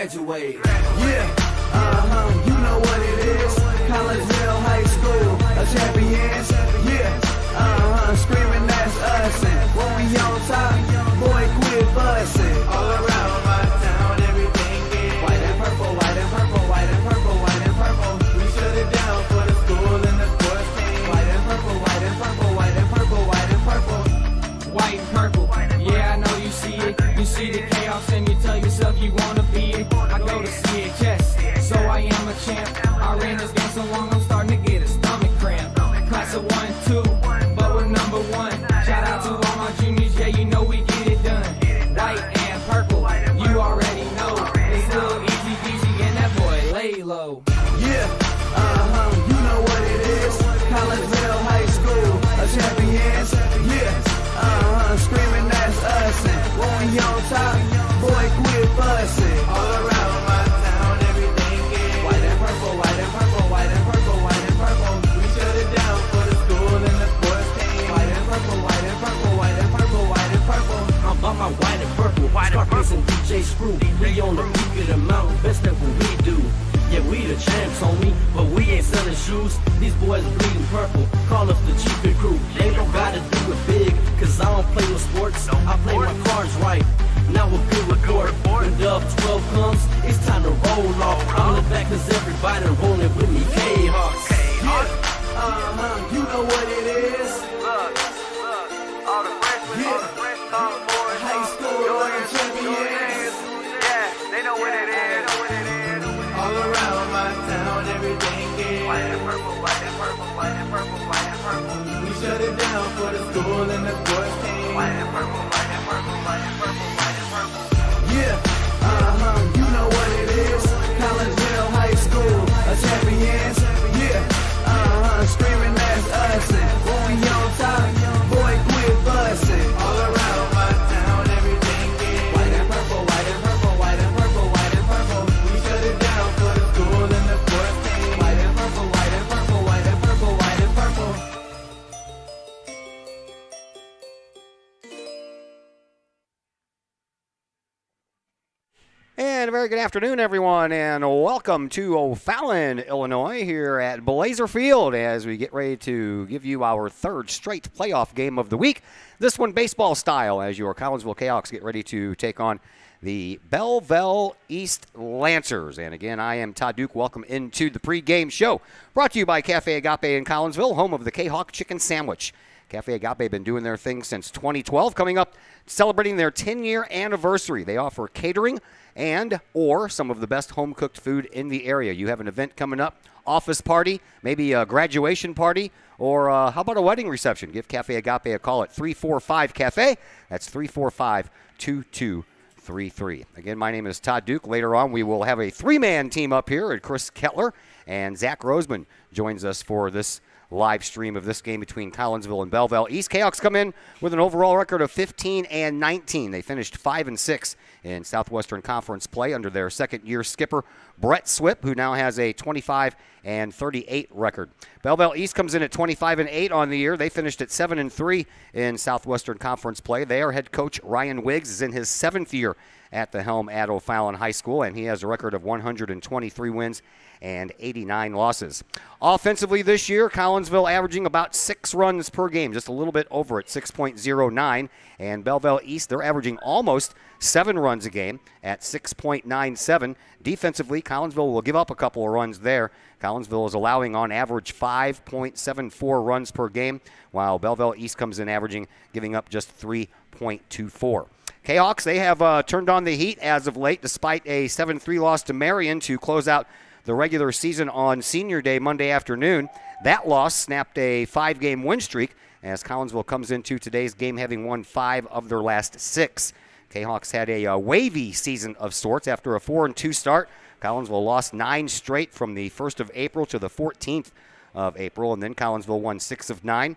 graduate. Yeah, you know what it is. Collegeville High School, a champions. Yeah, screaming that's us. And when we on top, boy, quit fussing. All around my town, everything is white and purple, white and purple, white and purple, white and purple. We shut it down for the school and the sports team. White and purple, white and purple, white and purple, white and purple. White and purple, yeah, I know you see it. You see the chaos and you tell yourself you wanna be it. I go to CHS, so I am a champ. I ran this game so long, I'm starting to get a stomach cramp. Class of 1, 2, but we're number 1. Shout out to all my juniors, yeah, you know we get it done. White and purple, you already know. It's little easy peasy and that boy lay low. Yeah, you know what it is. Collegeville High School, a champions. Yeah, screaming that's us. And when we on top, boy, quit fussing. All around my town, everything is white and purple, white and purple, white and purple, white and purple. We shut it down for the school and the sports team. White and purple, white and purple, white and purple, white and purple. I'm about my white and purple, Scarface and DJ Screw. We on the peak of the mountain, best at what we do. Yeah, we the champs, homie, but we ain't selling shoes. These boys bleeding purple, call us the cheapest crew. They don't gotta do it big, cause I don't play with sports. I play my cards right. Now a good report. When Dub 12 comes, it's time to roll off. I'm in the back cause everybody rolling with me. K-Hawks. Yeah, you know what it is. Look, all the freshmen, boys, High school champions. yeah, they know what it is. All around my town, everything is White and purple, white and purple, white and purple, white and purple. we shut it down for the school and the sports team. White and purple, white and purple, white and purple, white and purple. Yeah, you know what it is. Collegeville High School, a champions. Yeah, screaming that's us. And when we on top, boy, quit fussing. All around my town, everything is white and purple, white and purple, white and purple, white and purple. We shut it down for the school and the sports team. White and purple, white and purple, white and purple, white and purple. And a very good afternoon, everyone, and welcome to O'Fallon, Illinois, here at Blazer Field as we get ready to give you our third straight playoff game of the week. This one baseball style as your Collinsville Kahawks get ready to take on the Belleville East Lancers. And again, I am Todd Duke. Welcome into the pregame show brought to you by Cafe Agape in Collinsville, home of the Kahawk Chicken Sandwich. Cafe Agape been doing their thing since 2012, coming up celebrating their 10-year anniversary. They offer catering and or some of the best home-cooked food in the area. You have an event coming up, office party, maybe a graduation party, or how about a wedding reception? Give Cafe Agape a call at 345-CAFE. That's 345-2233. Again, my name is Todd Duke. Later on, we will have a three-man team up here, and Chris Kettler and Zach Roseman joins us for this live stream of this game between Collinsville and Belleville East. Kahawks come in with an overall record of 15-19. They finished 5-6 in Southwestern Conference play under their second-year skipper, Brett Swip, who now has a 25-38 record. Belleville East comes in at 25-8 on the year. They finished at 7-3 in Southwestern Conference play. Their head coach, Ryan Wiggs, is in his seventh year at the helm at O'Fallon High School, and he has a record of 123 wins and 89 losses. Offensively this year, Collinsville averaging about 6 runs per game, just a little bit over at 6.09. And Belleville East, they're averaging almost 7 runs a game at 6.97. Defensively, Collinsville will give up a couple of runs there. Collinsville is allowing on average 5.74 runs per game, while Belleville East comes in averaging, giving up just 3.24. Kahawks, they have turned on the heat as of late, despite a 7-3 loss to Marion to close out the regular season on Senior Day Monday afternoon. That loss snapped a 5-game win streak as Collinsville comes into today's game having won 5 of their last 6. Kahawks had a wavy season of sorts after a 4-2 start. Collinsville lost 9 straight from the 1st of April to the 14th of April, and then Collinsville won 6 of 9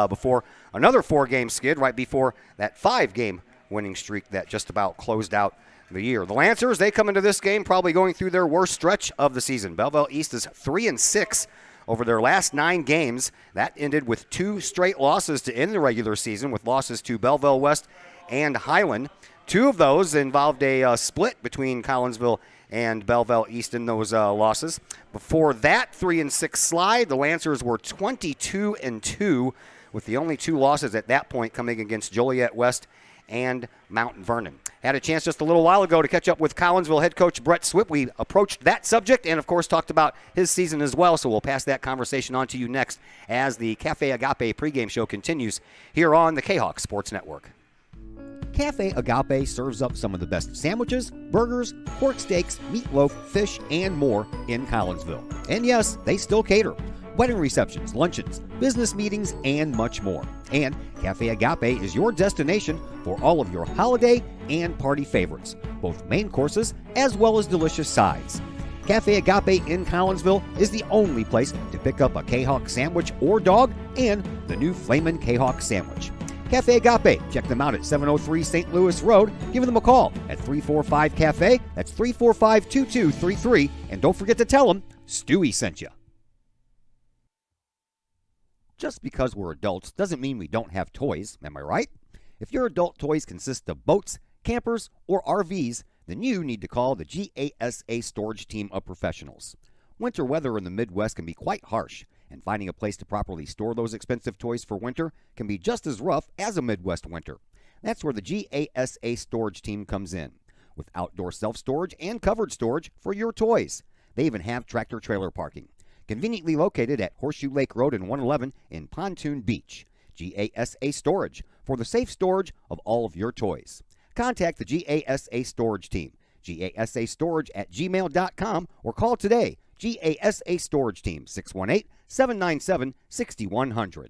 before another 4-game skid right before that 5-game winning streak that just about closed out the year. The Lancers, they come into this game probably going through their worst stretch of the season. Belleville East is 3-6 over their last 9 games. That ended with 2 straight losses to end the regular season, with losses to Belleville West and Highland. Two of those involved a split between Collinsville and Belleville East in those losses. Before that 3-6 slide, the Lancers were 22-2, with the only two losses at that point coming against Joliet West and Mount Vernon. Had a chance just a little while ago to catch up with Collinsville head coach Brett Swip. We approached that subject and, of course, talked about his season as well, so we'll pass that conversation on to you next as the Cafe Agape pregame show continues here on the Kahok Sports Network. Cafe Agape serves up some of the best sandwiches, burgers, pork steaks, meatloaf, fish, and more in Collinsville. And yes, they still cater. Wedding receptions, luncheons, business meetings, and much more. And Cafe Agape is your destination for all of your holiday and party favorites, both main courses as well as delicious sides. Cafe Agape in Collinsville is the only place to pick up a Kahok sandwich or dog and the new Flamin' Kahok sandwich. Cafe Agape, check them out at 703 St. Louis Road. Give them a call at 345-CAFE. That's 345-2233. And don't forget to tell them Stewie sent you. Just because we're adults doesn't mean we don't have toys, am I right? If your adult toys consist of boats, campers, or RVs, then you need to call the GASA storage team of professionals. Winter weather in the Midwest can be quite harsh, and finding a place to properly store those expensive toys for winter can be just as rough as a Midwest winter. That's where the GASA storage team comes in, with outdoor self-storage and covered storage for your toys. They even have tractor-trailer parking. Conveniently located at Horseshoe Lake Road and 111 in Pontoon Beach. GASA Storage for the safe storage of all of your toys. Contact the GASA Storage Team, gasastorage@gmail.com, or call today, GASA Storage Team, 618-797-6100.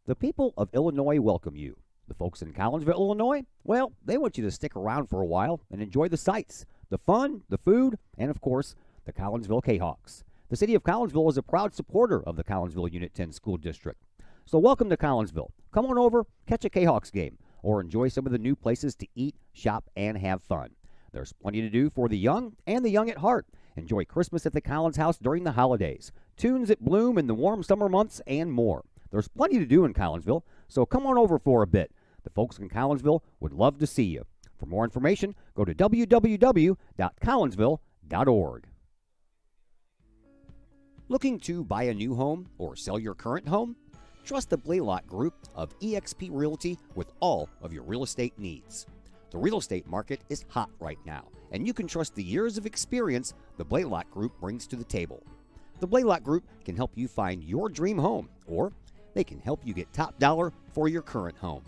The people of Illinois welcome you. The folks in Collinsville, Illinois, well, they want you to stick around for a while and enjoy the sights, the fun, the food, and, of course, the Collinsville Kahawks. The city of Collinsville is a proud supporter of the Collinsville Unit 10 School District. So welcome to Collinsville. Come on over, catch a Kahawks game, or enjoy some of the new places to eat, shop, and have fun. There's plenty to do for the young and the young at heart. Enjoy Christmas at the Collins House during the holidays, tunes at Bloom in the warm summer months, and more. There's plenty to do in Collinsville, so come on over for a bit. The folks in Collinsville would love to see you. For more information, go to www.collinsville.org. Looking to buy a new home or sell your current home? Trust the Blaylock Group of eXp Realty with all of your real estate needs. The real estate market is hot right now, and you can trust the years of experience the Blaylock Group brings to the table. The Blaylock Group can help you find your dream home, or they can help you get top dollar for your current home.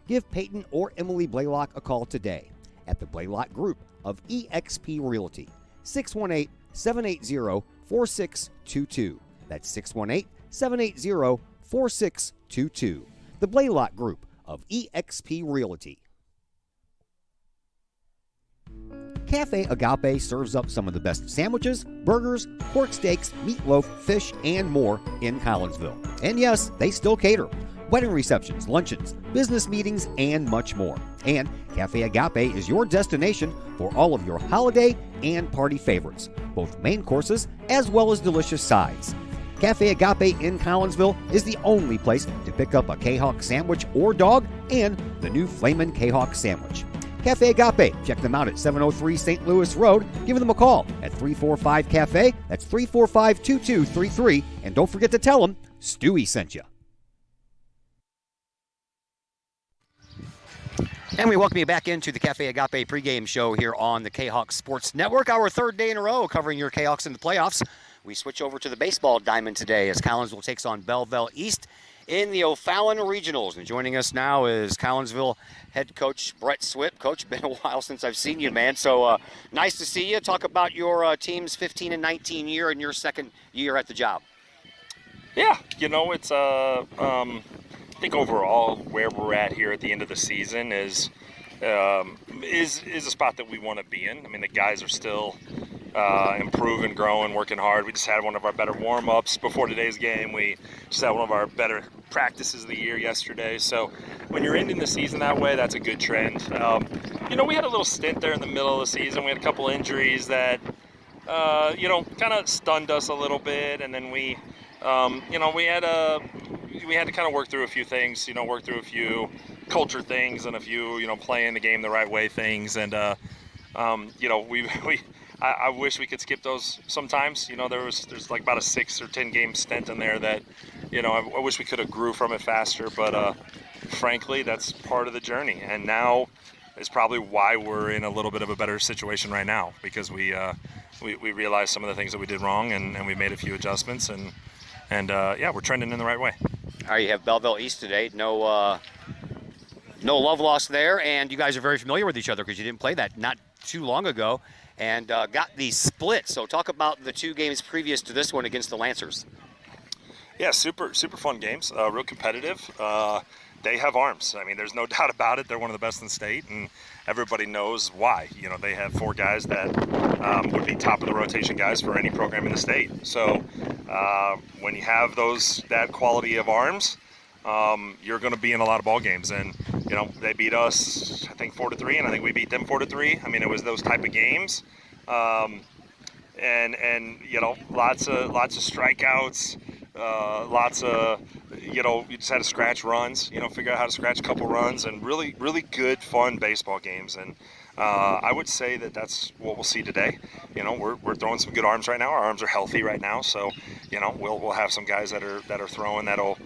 Give Peyton or Emily Blaylock a call today at the Blaylock Group of eXp Realty, 618-780-4622. That's 618-780-4622. The Blaylock Group of eXp Realty. Cafe Agape serves up some of the best sandwiches, burgers, pork steaks, meatloaf, fish, and more in Collinsville. And yes, they still cater. Wedding receptions, luncheons, business meetings, and much more. And Cafe Agape is your destination for all of your holiday and party favorites, both main courses as well as delicious sides. Cafe Agape in Collinsville is the only place to pick up a Kahok sandwich or dog and the new Flamin' Kahok sandwich. Cafe Agape, check them out at 703 St. Louis Road. Give them a call at 345-CAFE. That's 345-2233. And don't forget to tell them Stewie sent you. And we welcome you back into the Cafe Agape pregame show here on the Kahawk Sports Network. Our third day in a row covering your Kahawks in the playoffs. We switch over to the baseball diamond today as Collinsville takes on Belleville East in the O'Fallon Regionals. And joining us now is Collinsville head coach Brett Swip. Coach, been a while since I've seen you, man. So nice to see you. Talk about your team's 15 and 19 year and your second year at the job. Yeah, you know, it's I think overall where we're at here at the end of the season is a spot that we want to be in. I mean, the guys are still improving, growing, working hard. We just had one of our better warm-ups before today's game. We just had one of our better practices of the year yesterday. So when you're ending the season that way, that's a good trend. You know, we had a little stint there in the middle of the season. We had a couple injuries that, you know, kind of stunned us a little bit. And then we, you know, we had to kind of work through a few things, you know, work through a few culture things and a few, playing the game the right way things. And, I wish we could skip those sometimes. There's like about a 6 or 10 game stint in there that, I wish we could have grew from it faster. But frankly, that's part of the journey. And now is probably why we're in a little bit of a better situation right now, because we realized some of the things that we did wrong, and we made a few adjustments, and we're trending in the right way. All right, you have Belleville East today. No love lost there, and you guys are very familiar with each other because you didn't play that not too long ago, and got the split. So talk about the 2 games previous to this one against the Lancers. Yeah, super fun games, real competitive. They have arms. I mean, there's no doubt about it. They're one of the best in the state, and everybody knows why. They have 4 guys that would be top of the rotation guys for any program in the state. So when you have that quality of arms, you're going to be in a lot of ball games. And they beat us, I think 4-3, and I think we beat them 4-3. I mean, it was those type of games, and lots of strikeouts. Lots of, you just had to scratch runs, figure out how to scratch a couple runs, and really, really good, fun baseball games. And I would say that that's what we'll see today. We're throwing some good arms right now. Our arms are healthy right now, so we'll have some guys that are throwing that'll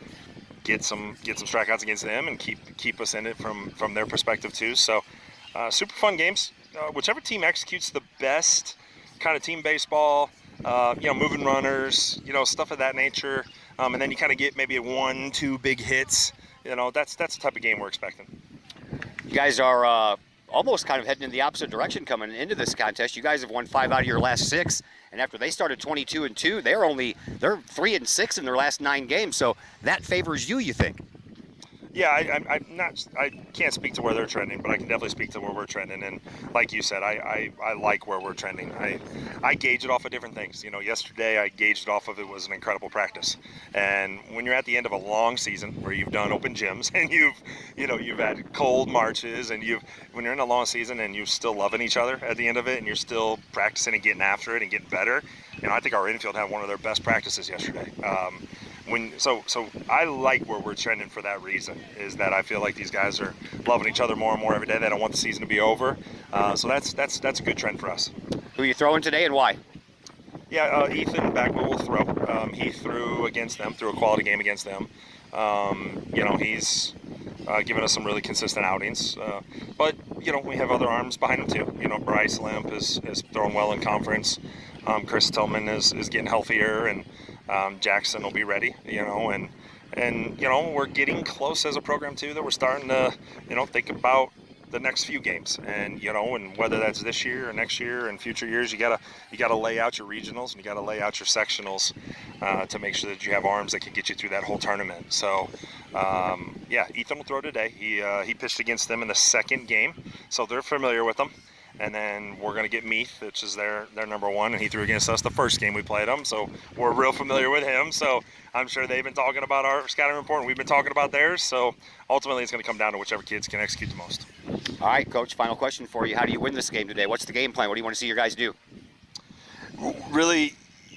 get some strikeouts against them and keep us in it from their perspective too. So super fun games. Whichever team executes the best kind of team baseball. Moving runners, stuff of that nature, and then you kind of get maybe 1-2 big hits. That's the type of game we're expecting. You guys are almost kind of heading in the opposite direction coming into this contest. You guys have won 5 out of your last 6, and after they started 22-2, they're 3-6 in their last 9 games. So that favors you think? Yeah, I can't speak to where they're trending, but I can definitely speak to where we're trending. And like you said, I like where we're trending. I gauge it off of different things. Yesterday I gauged it off of it was an incredible practice. And when you're at the end of a long season where you've done open gyms and you've had cold marches, and when you're in a long season and you're still loving each other at the end of it, and you're still practicing and getting after it and getting better, I think our infield had one of their best practices yesterday. So I like where we're trending for that reason, is that I feel like these guys are loving each other more and more every day. They don't want the season to be over. So that's a good trend for us. Who are you throwing today and why? Yeah, Ethan Bagwell will throw. He threw a quality game against them. He's given us some really consistent outings. But we have other arms behind him too. Bryce Limp is throwing well in conference. Chris Tillman is getting healthier, and Jackson will be ready, and we're getting close as a program too, that we're starting to, think about the next few games, and whether that's this year or next year and future years, you gotta lay out your regionals and you gotta lay out your sectionals to make sure that you have arms that can get you through that whole tournament. So Ethan will throw today. He pitched against them in the 2nd game, so they're familiar with him. And then we're going to get Meath, which is their number 1, and he threw against us the first game we played him, so we're real familiar with him. So I'm sure they've been talking about our scouting report, and we've been talking about theirs. So ultimately, it's going to come down to whichever kids can execute the most. All right, Coach, final question for you. How do you win this game today? What's the game plan? What do you want to see your guys do? Really,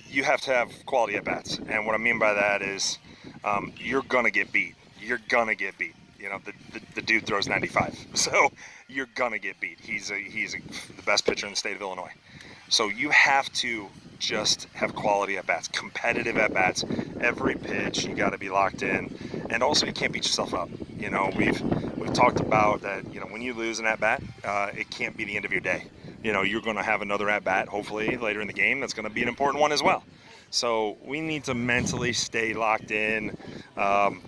you have to have quality at-bats, and what I mean by that is you're going to get beat. You're going to get beat. The dude throws 95, so you're gonna get beat. He's the best pitcher in the state of Illinois. So you have to just have quality at bats, competitive at bats. Every pitch you got to be locked in, and also you can't beat yourself up. We've talked about that. When you lose an at bat, it can't be the end of your day. You're going to have another at bat hopefully later in the game. That's going to be an important one as well. So we need to mentally stay locked in,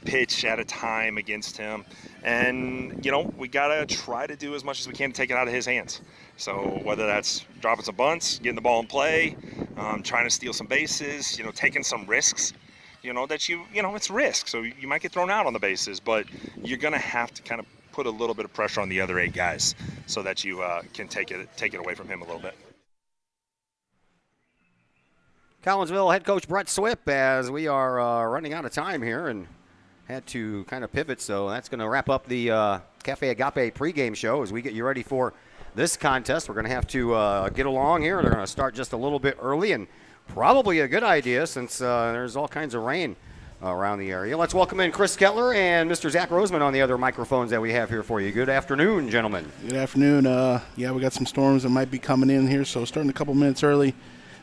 pitch at a time against him. And, we got to try to do as much as we can to take it out of his hands. So whether that's dropping some bunts, getting the ball in play, trying to steal some bases, taking some risks, it's risk. So you might get thrown out on the bases, but you're going to have to kind of put a little bit of pressure on the other 8 guys so that you can take it away from him a little bit. Collinsville head coach Brett Swip, as we are running out of time here and had to kind of pivot, so that's going to wrap up the Cafe Agape pregame show as we get you ready for this contest. We're going to have to get along here. They're going to start just a little bit early, and probably a good idea since there's all kinds of rain around the area. Let's welcome in Chris Kettler and Mr. Zach Roseman on the other microphones that we have here for you. Good afternoon, gentlemen. Good afternoon. Yeah, we got some storms that might be coming in here, so starting a couple minutes early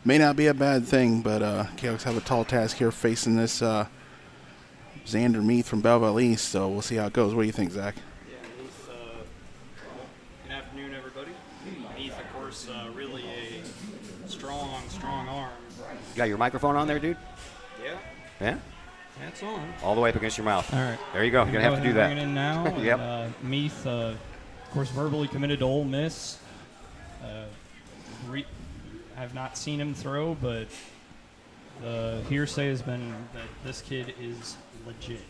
may not be a bad thing, but Cahoks have a tall task here facing this Xander Meath from Belleville East, so we'll see how it goes. What do you think, Zach? Yeah, Meath, good afternoon, everybody. Meath, of course, really a strong arm. You got your microphone on there, dude? Yeah, Yeah? that's on. All the way up against your mouth. All right. There you go. You're going to have to do that. Bring it in now. Yep. And, Meath, of course, verbally committed to Ole Miss. I've not seen him throw, but the hearsay has been that this kid is legit.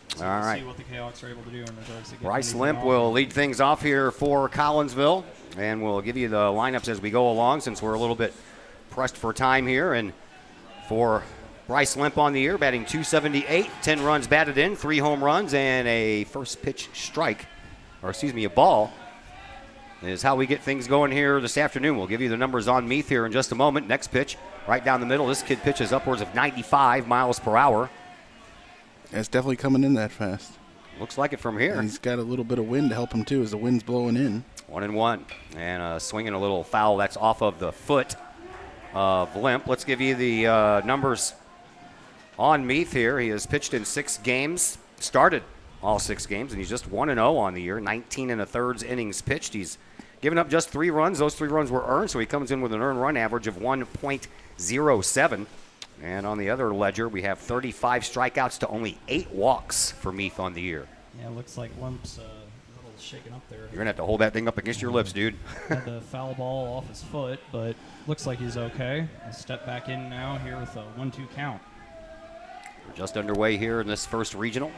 So All we'll right. see what the Cahoks are able to do in regards to getting Bryce him Limp off. will lead things off here for Collinsville, and we'll give you the lineups as we go along since we're a little bit pressed for time here. And for Bryce Limp on the year, batting .278, 10 runs batted in, 3 home runs, and a first pitch strike, a ball, is how we get things going here this afternoon. We'll give you the numbers on Meath here in just a moment. Next pitch, right down the middle. This kid pitches upwards of 95 miles per hour. It's definitely coming in that fast. Looks like it from here. And he's got a little bit of wind to help him, too, as the wind's blowing in. 1-1. And swinging a little foul that's off of the foot of Limp. Let's give you the numbers on Meath here. He has pitched in 6 games, started all 6 games, and he's just 1-0 on the year, 19 1/3 innings pitched. He's given up just 3 runs. Those 3 runs were earned, so he comes in with an earned run average of 1.07. And on the other ledger, we have 35 strikeouts to only 8 walks for Meath on the year. Yeah, it looks like Limp's a little shaken up there. You're going to have to hold that thing up against your lips, dude. Had the foul ball off his foot, but looks like he's okay. He'll step back in now here with a 1-2 count. We're just underway here in this first regional.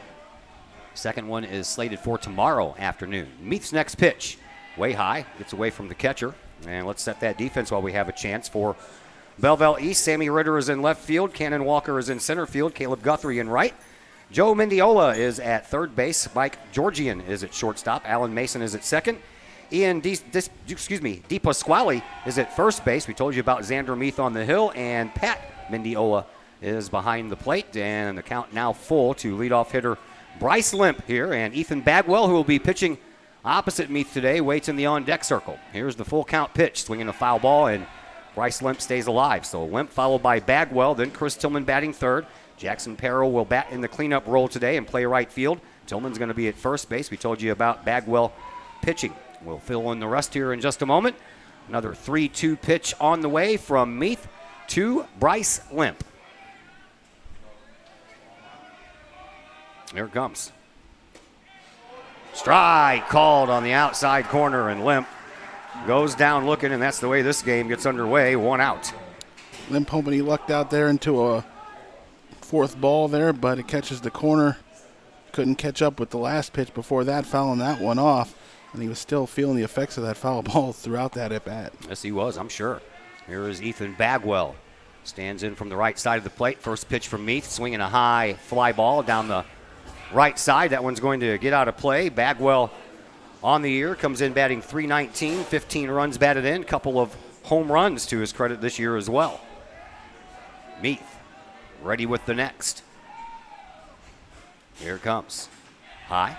Second one is slated for tomorrow afternoon. Meath's next pitch, way high, gets away from the catcher. And let's set that defense while we have a chance for Belleville East. Sammy Ritter is in left field. Cannon Walker is in center field. Caleb Guthrie in right. Joe Mendiola is at third base. Mike Georgian is at shortstop. Alan Mason is at second. Ian Di Pasquale is at first base. We told you about Xander Meath on the hill. And Pat Mendiola is behind the plate. And the count now full to leadoff hitter Bryce Limp here. And Ethan Bagwell, who will be pitching opposite Meath today, waits in the on-deck circle. Here's the full count pitch, swinging a foul ball, and Bryce Limp stays alive. So Limp followed by Bagwell, then Chris Tillman batting third. Jackson Perrell will bat in the cleanup role today and play right field. Tillman's going to be at first base. We told you about Bagwell pitching. We'll fill in the rest here in just a moment. Another 3-2 pitch on the way from Meath to Bryce Limp. There it comes. Strike called on the outside corner, and Limp goes down looking, and that's the way this game gets underway. 1 out. Limp hoping he lucked out there into a 4th ball there, but it catches the corner. Couldn't catch up with the last pitch before that, fouling that one off, and he was still feeling the effects of that foul ball throughout that at-bat. Yes, he was, I'm sure. Here is Ethan Bagwell. Stands in from the right side of the plate. First pitch from Meath, swinging a high fly ball down the right side. That one's going to get out of play. Bagwell on the year comes in batting .319, 15 runs batted in, couple of home runs to his credit this year as well. Meath ready with the next. Here it comes. High.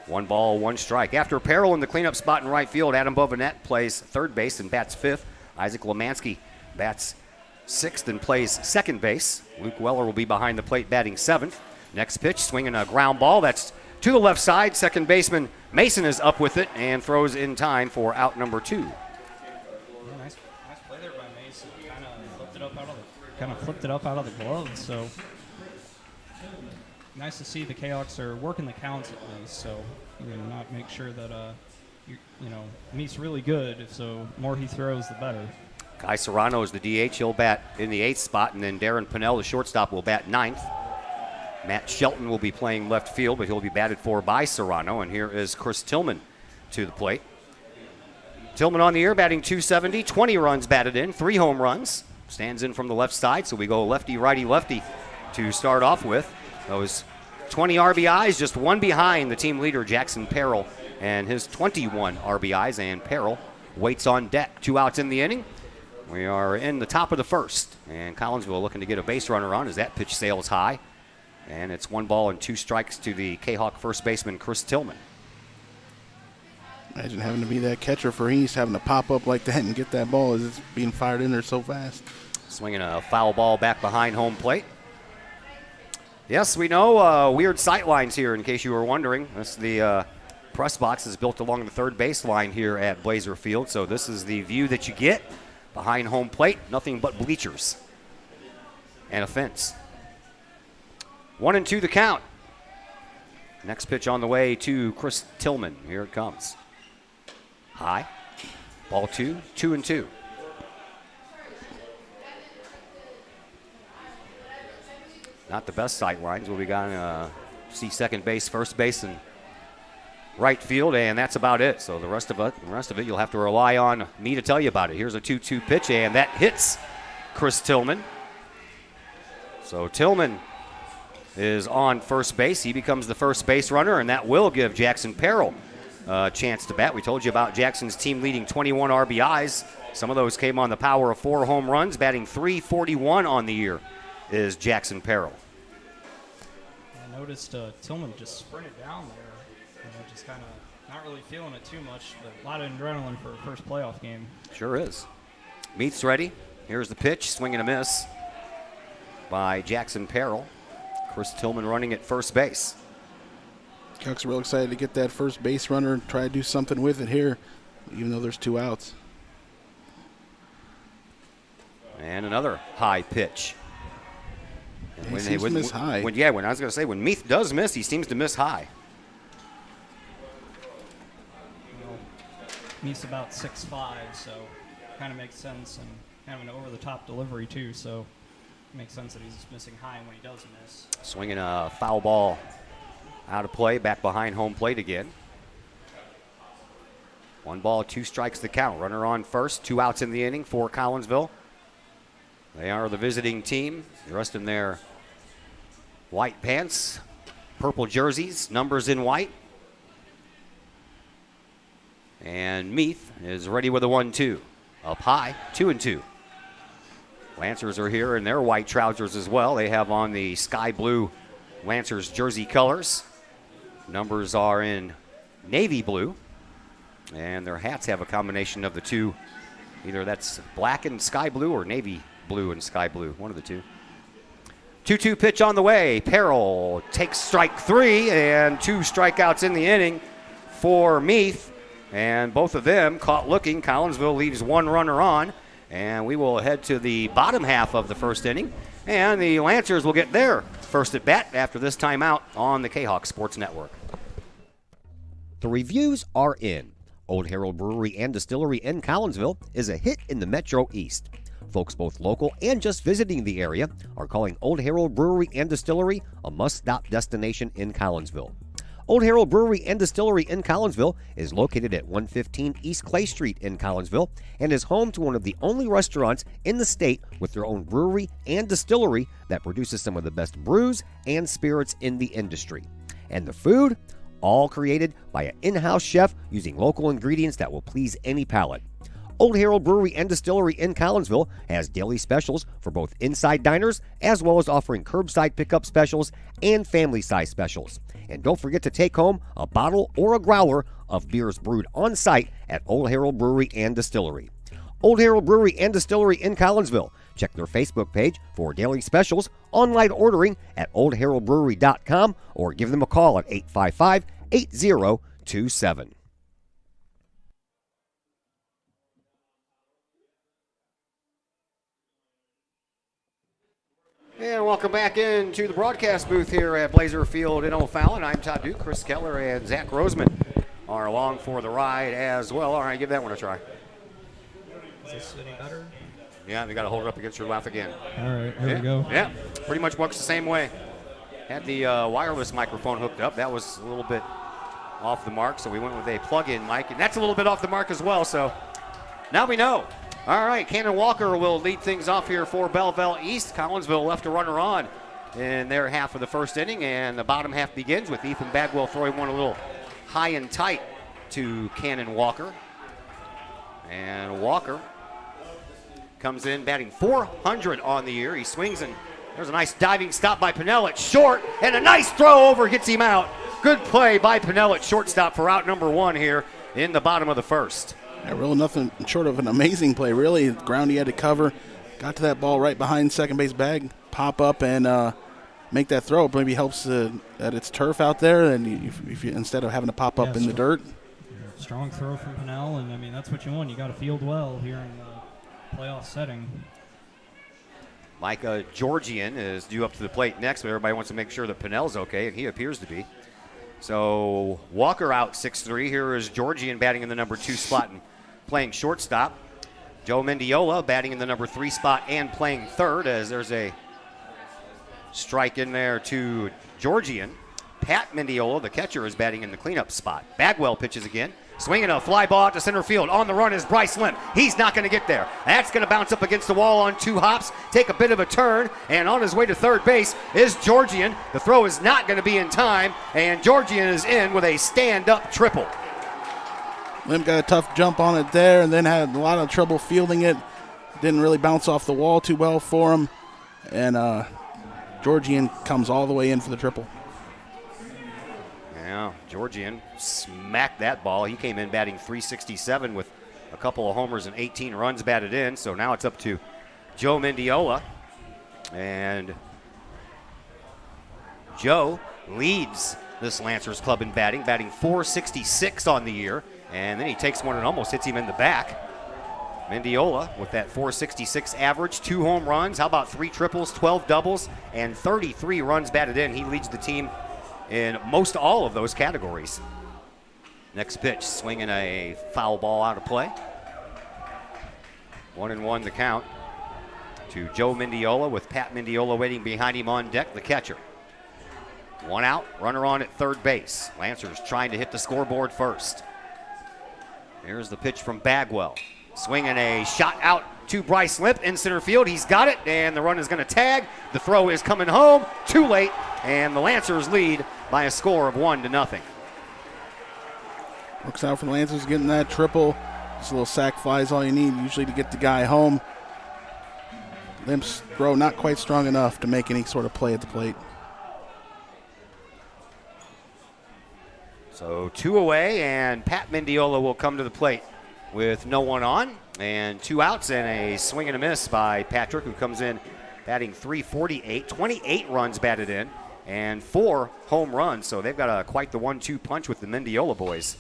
1 ball, 1 strike. After Perrell in the cleanup spot in right field, Adam Bovanet plays third base and bats 5th. Isaac Lemansky bats 6th and plays second base. Luke Weller will be behind the plate batting 7th. Next pitch, swinging a ground ball. That's to the left side. Second baseman Mason is up with it and throws in time for out number 2. Yeah, nice play there by Mason. Kind of flipped it up out of the glove. So nice to see the Cahoks are working the counts at least. So not make sure that Meath's really good. So more he throws, the better. Guy Serrano is the DH. He'll bat in the 8th spot, and then Darren Pinnell, the shortstop, will bat 9th. Matt Shelton will be playing left field, but he'll be batted for by Serrano. And here is Chris Tillman to the plate. Tillman on the year, batting .270, 20 runs batted in, 3 home runs. Stands in from the left side, so we go lefty, righty, lefty to start off with. Those 20 RBIs, just 1 behind the team leader, Jackson Perrell, and his 21 RBIs. And Perrell waits on deck. 2 outs in the inning. We are in the top of the first, and Collinsville looking to get a base runner on as that pitch sails high. And it's 1 ball and 2 strikes to the Kahok first baseman, Chris Tillman. Imagine having to be that catcher for East, having to pop up like that and get that ball as it's being fired in there so fast. Swinging a foul ball back behind home plate. Yes, we know weird sight lines here, in case you were wondering. This the press box is built along the third base line here at Blazer Field, so this is the view that you get behind home plate. Nothing but bleachers and a fence. 1-2 the count. Next pitch on the way to Chris Tillman. Here it comes. High. Ball 2, 2-2. Not the best sight lines. What we got see second base, first base, and right field, and that's about it. So the rest of it, you'll have to rely on me to tell you about it. Here's a 2-2 pitch, and that hits Chris Tillman. So Tillman is on first base. He becomes the first base runner, and that will give Jackson Perrell a chance to bat. We told you about Jackson's team-leading 21 RBIs. Some of those came on the power of 4 home runs. Batting .341 on the year is Jackson Perrell. I noticed Tillman just sprinted down there. Just kind of not really feeling it too much, but a lot of adrenaline for a first playoff game. Sure is. Meeth's ready. Here's the pitch. Swing and a miss by Jackson Perrell. Chris Tillman running at first base. Kahok's real excited to get that first base runner and try to do something with it here, even though there's 2 outs. And another high pitch. And He seems to miss high. When I was going to say, when Meeth does miss, he seems to miss high. Meeth's about 6'5", so kind of makes sense, and kind of an over-the-top delivery too, so it makes sense that he's missing high when he does miss. Swinging a foul ball out of play, back behind home plate again. 1 ball, 2 strikes the count. Runner on first, 2 outs in the inning for Collinsville. They are the visiting team, dressed in their white pants, purple jerseys, numbers in white. And Meeth is ready with a 1-2. Up high, 2-2. Lancers are here in their white trousers as well. They have on the sky blue Lancers jersey colors. Numbers are in navy blue. And their hats have a combination of the two. Either that's black and sky blue or navy blue and sky blue. One of the two. 2-2 pitch on the way. Perrell takes strike 3 and 2 strikeouts in the inning for Meeth. And both of them caught looking. Collinsville leaves 1 runner on. And we will head to the bottom half of the first inning. And the Lancers will get their first at bat after this timeout on the Kahok Sports Network. The reviews are in. Old Herald Brewery and Distillery in Collinsville is a hit in the Metro East. Folks both local and just visiting the area are calling Old Herald Brewery and Distillery a must-stop destination in Collinsville. Old Herald Brewery and Distillery in Collinsville is located at 115 East Clay Street in Collinsville and is home to one of the only restaurants in the state with their own brewery and distillery that produces some of the best brews and spirits in the industry. And the food? All created by an in-house chef using local ingredients that will please any palate. Old Herald Brewery and Distillery in Collinsville has daily specials for both inside diners as well as offering curbside pickup specials and family-size specials. And don't forget to take home a bottle or a growler of beers brewed on site at Old Herald Brewery and Distillery. Old Herald Brewery and Distillery in Collinsville. Check their Facebook page for daily specials, online ordering at oldheraldbrewery.com, or give them a call at 855-8027. And welcome back into the broadcast booth here at Blazer Field in O'Fallon. I'm Todd Duke. Chris Keller and Zach Roseman are along for the ride as well. All right, give that one a try. Is this any better? Yeah, you got to hold it up against your mouth again. All right, here we go. Yeah, pretty much works the same way. Had the wireless microphone hooked up. That was a little bit off the mark, so we went with a plug-in mic, and that's a little bit off the mark as well, so now we know. All right, Cannon Walker will lead things off here for Belleville East. Collinsville left a runner on in their half of the first inning, and the bottom half begins with Ethan Bagwell throwing one a little high and tight to Cannon Walker. And Walker comes in batting .400 on the year. He swings and There's a nice diving stop by Pinnell at short, and a nice throw over gets him out. Good play by Pinnell at shortstop for out number 1 here in the bottom of the first. Yeah, really nothing short of an amazing play, really. The ground he had to cover. Got to that ball right behind second base bag, pop up and make that throw. It maybe helps that it's turf out there, and if you instead of having to pop up in the dirt. Strong throw from Pinnell, and I mean that's what you want. You got to field well here in the playoff setting. Micah Georgian is due up to the plate next, but everybody wants to make sure that Pinnell's okay, and he appears to be. So Walker out 6-3. Here is Georgian batting in the number 2 spot and playing shortstop. Joe Mendiola batting in the number 3 spot and playing third, as there's a strike in there to Georgian. Pat Mendiola, the catcher, is batting in the cleanup spot. Bagwell pitches again. Swinging a fly ball out to center field. On the run is Bryce Limp. He's not going to get there. That's going to bounce up against the wall on 2 hops, take a bit of a turn, and on his way to third base is Georgian. The throw is not going to be in time, and Georgian is in with a stand-up triple. Limp got a tough jump on it there and then had a lot of trouble fielding it. Didn't really bounce off the wall too well for him. And Georgian comes all the way in for the triple. Yeah, Georgian smacked that ball. He came in batting .367 with a couple of homers and 18 runs batted in. So now it's up to Joe Mendiola. And Joe leads this Lancers club in batting .466 on the year. And then he takes one and almost hits him in the back. Mendiola with that .466 average, 2 home runs. How about 3 triples, 12 doubles, and 33 runs batted in. He leads the team in most all of those categories. Next pitch, swinging a foul ball out of play. 1-1 the count to Joe Mendiola, with Pat Mendiola waiting behind him on deck, the catcher. 1 out, runner on at third base. Lancers trying to hit the scoreboard first. Here's the pitch from Bagwell. Swinging a shot out to Bryce Limp in center field. He's got it, and the run is going to tag. The throw is coming home. Too late, and the Lancers lead by a score of 1-0. Works out for the Lancers getting that triple. Just a little sac fly is all you need usually to get the guy home. Limp's throw not quite strong enough to make any sort of play at the plate. So 2 away, and Pat Mendiola will come to the plate with no one on, and 2 outs and a swing and a miss by Patrick, who comes in batting .348, 28 runs batted in, and 4 home runs. So they've got quite the 1-2 punch with the Mendiola boys.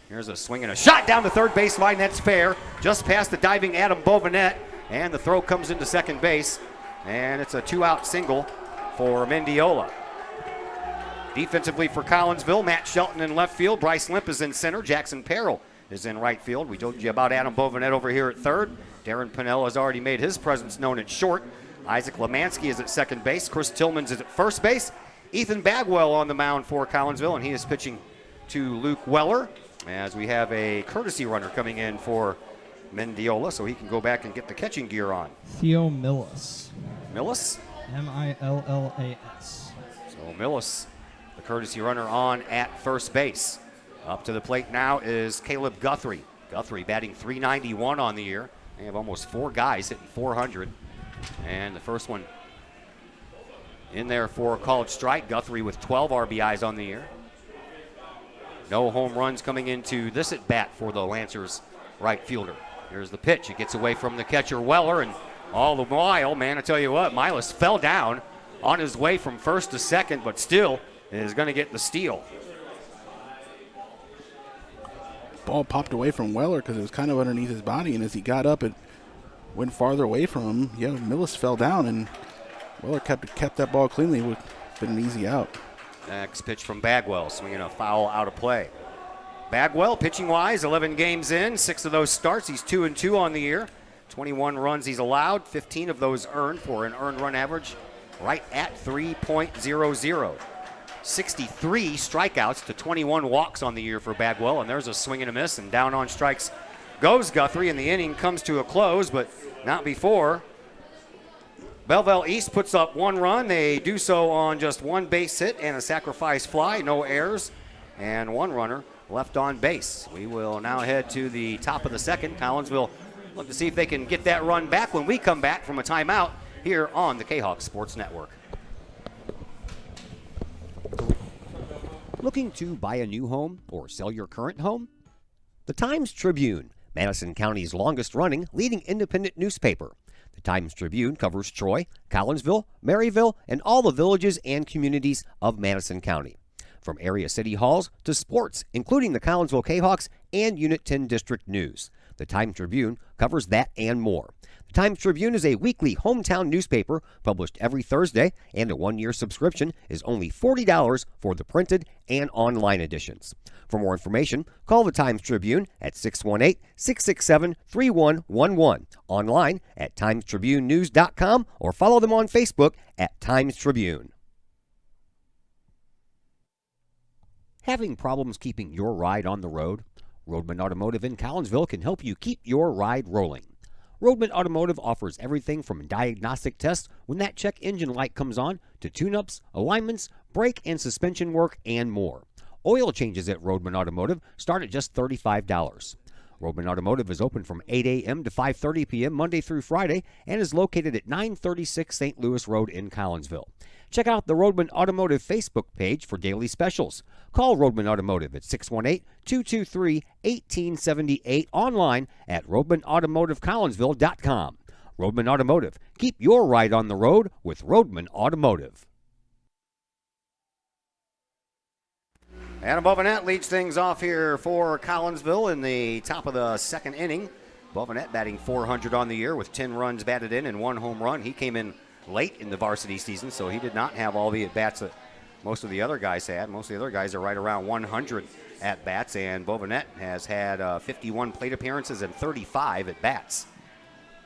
Here's a swing and a shot down the third baseline. That's fair, just past the diving Adam Bovinet, and the throw comes into second base, and it's a 2-out single for Mendiola. Defensively for Collinsville, Matt Shelton in left field. Bryce Limp is in center. Jackson Perrell is in right field. We told you about Adam Bovinet over here at third. Darren Pinnell has already made his presence known at short. Isaac Lemansky is at second base. Chris Tillmans is at first base. Ethan Bagwell on the mound for Collinsville, and he is pitching to Luke Weller, as we have a courtesy runner coming in for Mendiola, so he can go back and get the catching gear on. Theo Millis. Millis? Millas. So Millis, the courtesy runner, on at first base. Up to the plate now is Caleb Guthrie. Guthrie batting .391 on the year. They have almost 4 guys hitting .400. And the first one in there for a called strike. Guthrie with 12 RBIs on the year. No home runs coming into this at bat for the Lancers right fielder. Here's the pitch. It gets away from the catcher Weller, and all the while, man, I tell you what, Milas fell down on his way from first to second, but still is going to get the steal. Ball popped away from Weller because it was kind of underneath his body, and as he got up, it went farther away from him. Yeah, Millis fell down, and Weller kept that ball cleanly. It would have been an easy out. Next pitch from Bagwell, swinging a foul out of play. Bagwell, pitching-wise, 11 games in, 6 of those starts. He's 2-2 on the year. 21 runs he's allowed, 15 of those earned, for an earned run average right at 3.00. 63 strikeouts to 21 walks on the year for Bagwell, and there's a swing and a miss, and down on strikes goes Guthrie, and the inning comes to a close, but not before. Belleville East puts up 1 run. They do so on just 1 base hit and a sacrifice fly, no errors, and 1 runner left on base. We will now head to the top of the second. Collinsville look to see if they can get that run back when we come back from a timeout here on the Kahok Sports Network. Looking to buy a new home or sell your current home? The Times-Tribune, Madison County's longest-running leading independent newspaper. The Times-Tribune covers Troy, Collinsville, Maryville, and all the villages and communities of Madison County. From area city halls to sports, including the Collinsville Kahawks and Unit 10 District News. The Times-Tribune covers that and more. The Times-Tribune is a weekly hometown newspaper published every Thursday, and a one-year subscription is only $40 for the printed and online editions. For more information, call the Times-Tribune at 618-667-3111, online at timestribunenews.com, or follow them on Facebook at Times-Tribune. Having problems keeping your ride on the road? Roadman Automotive in Collinsville can help you keep your ride rolling. Roadman Automotive offers everything from diagnostic tests when that check engine light comes on to tune-ups, alignments, brake and suspension work, and more. Oil changes at Roadman Automotive start at just $35. Roadman Automotive is open from 8 a.m. to 5:30 p.m. Monday through Friday and is located at 936 St. Louis Road in Collinsville. Check out the Roadman Automotive Facebook page for daily specials. Call Roadman Automotive at 618-223-1878, online at roadmanautomotivecollinsville.com. Roadman Automotive. Keep your ride on the road with Roadman Automotive. Adam Bovenet leads things off here for Collinsville in the top of the second inning. Bovenet batting .400 on the year with 10 runs batted in and 1 home run. He came in late in the varsity season, so he did not have all the at-bats that most of the other guys had. Most of the other guys are right around 100 at-bats, and Bovenet has had 51 plate appearances and 35 at-bats.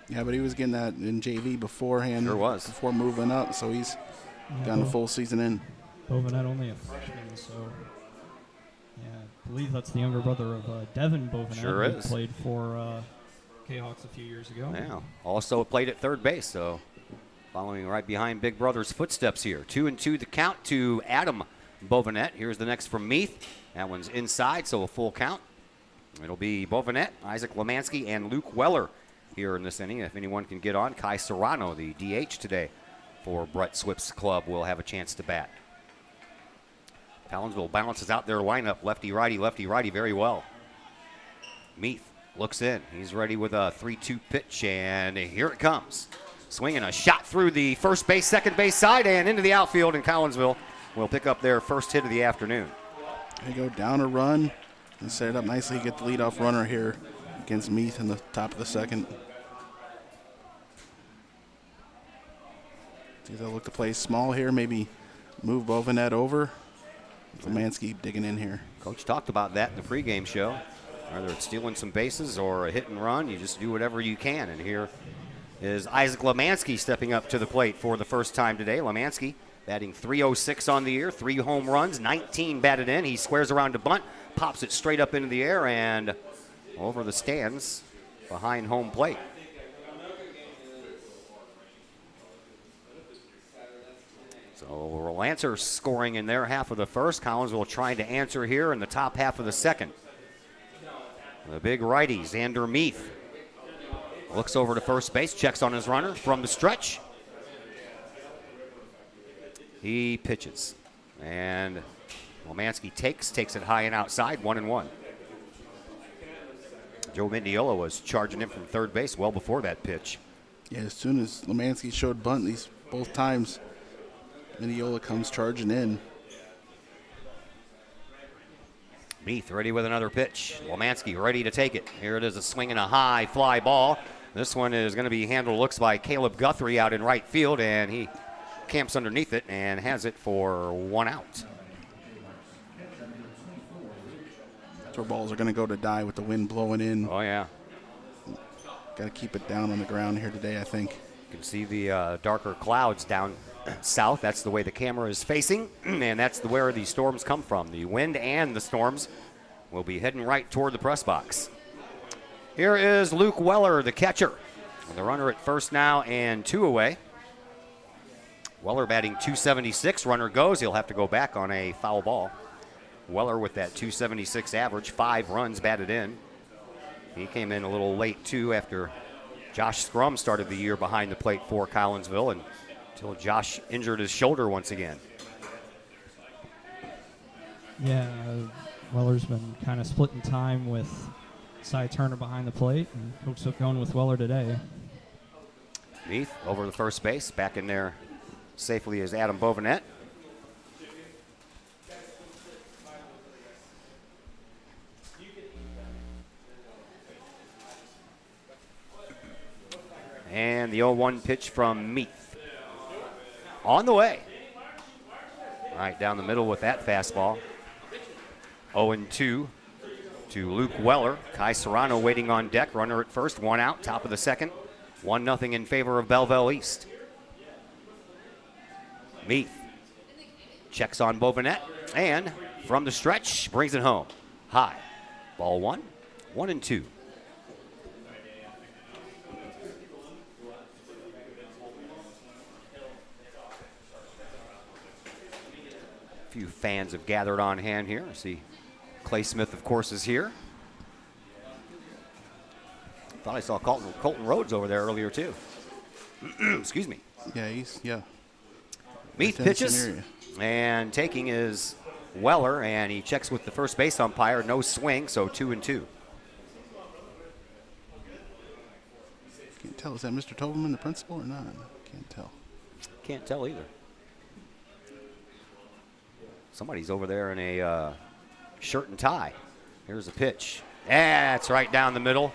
Yeah, but he was getting that in JV beforehand. Sure was. Before moving up, so he's gotten a full season in. Bovenet only a freshman, so yeah, I believe that's the younger brother of Devin Bovenet. Sure who is. Played for Kahawks a few years ago. Yeah, also played at third base, so following right behind big brother's footsteps here. 2-2 the count to Adam Bovenet. Here's the next from Meath. That one's inside, so a full count. It'll be Bovenet, Isaac Lemansky, and Luke Weller here in this inning. If anyone can get on, Kai Serrano, the DH today for Brett Swift's club, will have a chance to bat. Collinsville balances out their lineup, lefty-righty very well. Meath looks in. He's ready with a 3-2 pitch, and here it comes. Swinging a shot through the first base, second base side, and into the outfield, and Collinsville will pick up their first hit of the afternoon. They go down a run and set it up nicely. Get the leadoff runner here against Meath in the top of the second. See if they'll look to play small here, maybe move Bovenet over. Lemansky digging in here. Coach talked about that in the pregame show. Whether it's stealing some bases or a hit and run, you just do whatever you can. And here is Isaac Lemansky stepping up to the plate for the first time today. Lemansky batting .306 on the year, 3 home runs, 19 batted in. He squares around to bunt, pops it straight up into the air and over the stands behind home plate. So Lancers scoring in their half of the first. Collinsville trying to answer here in the top half of the second. The big righty, Xander Meath, looks over to first base, checks on his runner from the stretch. He pitches, and Lemansky takes it high and outside, 1-1. Joe Mendiola was charging him from third base well before that pitch. Yeah, as soon as Lemansky showed bunt these both times, Mendiola comes charging in. Meath ready with another pitch. Lemansky ready to take it. Here it is, a swing and a high fly ball. This one is going to be handled, looks by Caleb Guthrie out in right field, and he camps underneath it and has it for 1 out. That's where balls are going to go to die with the wind blowing in. Oh, yeah. Got to keep it down on the ground here today, I think. You can see the darker clouds down south. That's the way the camera is facing, and that's where the storms come from. The wind and the storms will be heading right toward the press box. Here is Luke Weller, the catcher. The runner at first now and 2 away. Weller batting .276. Runner goes. He'll have to go back on a foul ball. Weller with that .276 average, 5 runs batted in. He came in a little late, too, after Josh Scrum started the year behind the plate for Collinsville until Josh injured his shoulder once again. Yeah, Weller's been kind of splitting time with Cy Turner behind the plate, and folks are going with Weller today. Meath over the first base, back in there safely is Adam Bovinet. And the 0-1 pitch from Meath. On the way. Right down the middle with that fastball. 0-2 to Luke Weller. Kai Serrano waiting on deck. Runner at first, 1 out, top of the second. 1-0 in favor of Belleville East. Meath checks on Bovinet, and from the stretch, brings it home. High. Ball 1, 1-2. A few fans have gathered on hand here. I see Clay Smith, of course, is here. Thought I saw Colton Rhodes over there earlier, too. Excuse me. Yeah. Meath pitches, and taking is Weller, and he checks with the first base umpire. No swing, so 2-2. Can't tell. Is that Mr. Tobelman, the principal, or not? Can't tell. Can't tell either. Somebody's over there in a shirt and tie. Here's a pitch. That's right down the middle.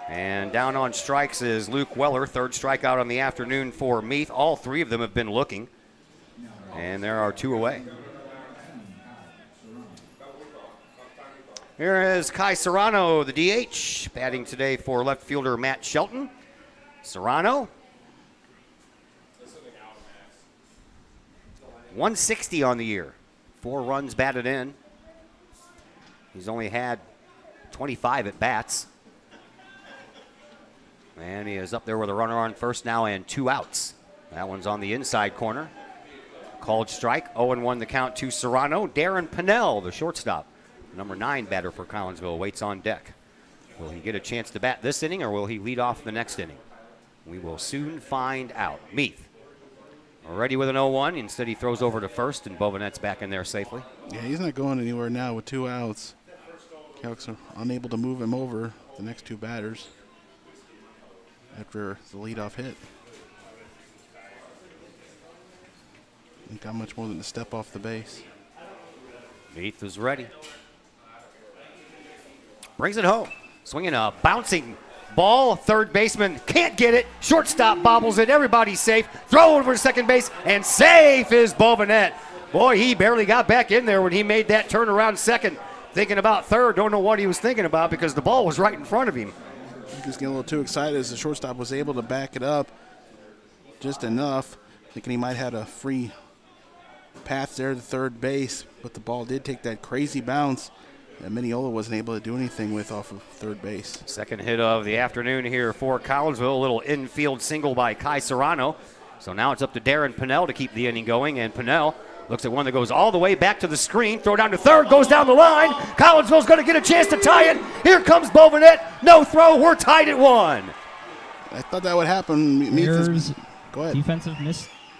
And down on strikes is Luke Weller, third strikeout on the afternoon for Meath. All 3 of them have been looking. And there are 2 away. Here is Kai Serrano, the DH, batting today for left fielder Matt Shelton. Serrano, 160 on the year. 4 runs batted in. He's only had 25 at bats. And he is up there with a runner on first now and 2 outs. That one's on the inside corner. Called strike, 0-1 the count to Serrano. Darren Pennell, the shortstop, number 9 batter for Collinsville, waits on deck. Will he get a chance to bat this inning, or will he lead off the next inning? We will soon find out. Meath ready with an 0-1. Instead, he throws over to first, and Bovinet's back in there safely. Yeah, he's not going anywhere now with 2 outs. Canucks are unable to move him over the next 2 batters after the leadoff hit. He got much more than a step off the base. Meath is ready. Brings it home. Swinging a bouncing ball. Third baseman can't get it. Shortstop bobbles it. Everybody's safe. Throw over to second base, and safe is Bovinet. Boy, he barely got back in there when he made that turnaround second. Thinking about third. Don't know what he was thinking about because the ball was right in front of him. He was getting a little too excited as the shortstop was able to back it up just enough, thinking he might have a free path there to third base, but the ball did take that crazy bounce that Mineola wasn't able to do anything with off of third base. Second hit of the afternoon here for Collinsville. A little infield single by Kai Serrano. So now it's up to Darren Pennell to keep the inning going, and Pennell looks at one that goes all the way back to the screen. Throw down to third, goes down the line. Collinsville's going to get a chance to tie it. Here comes Bovinet. No throw. We're tied at 1. I thought that would happen. Go ahead.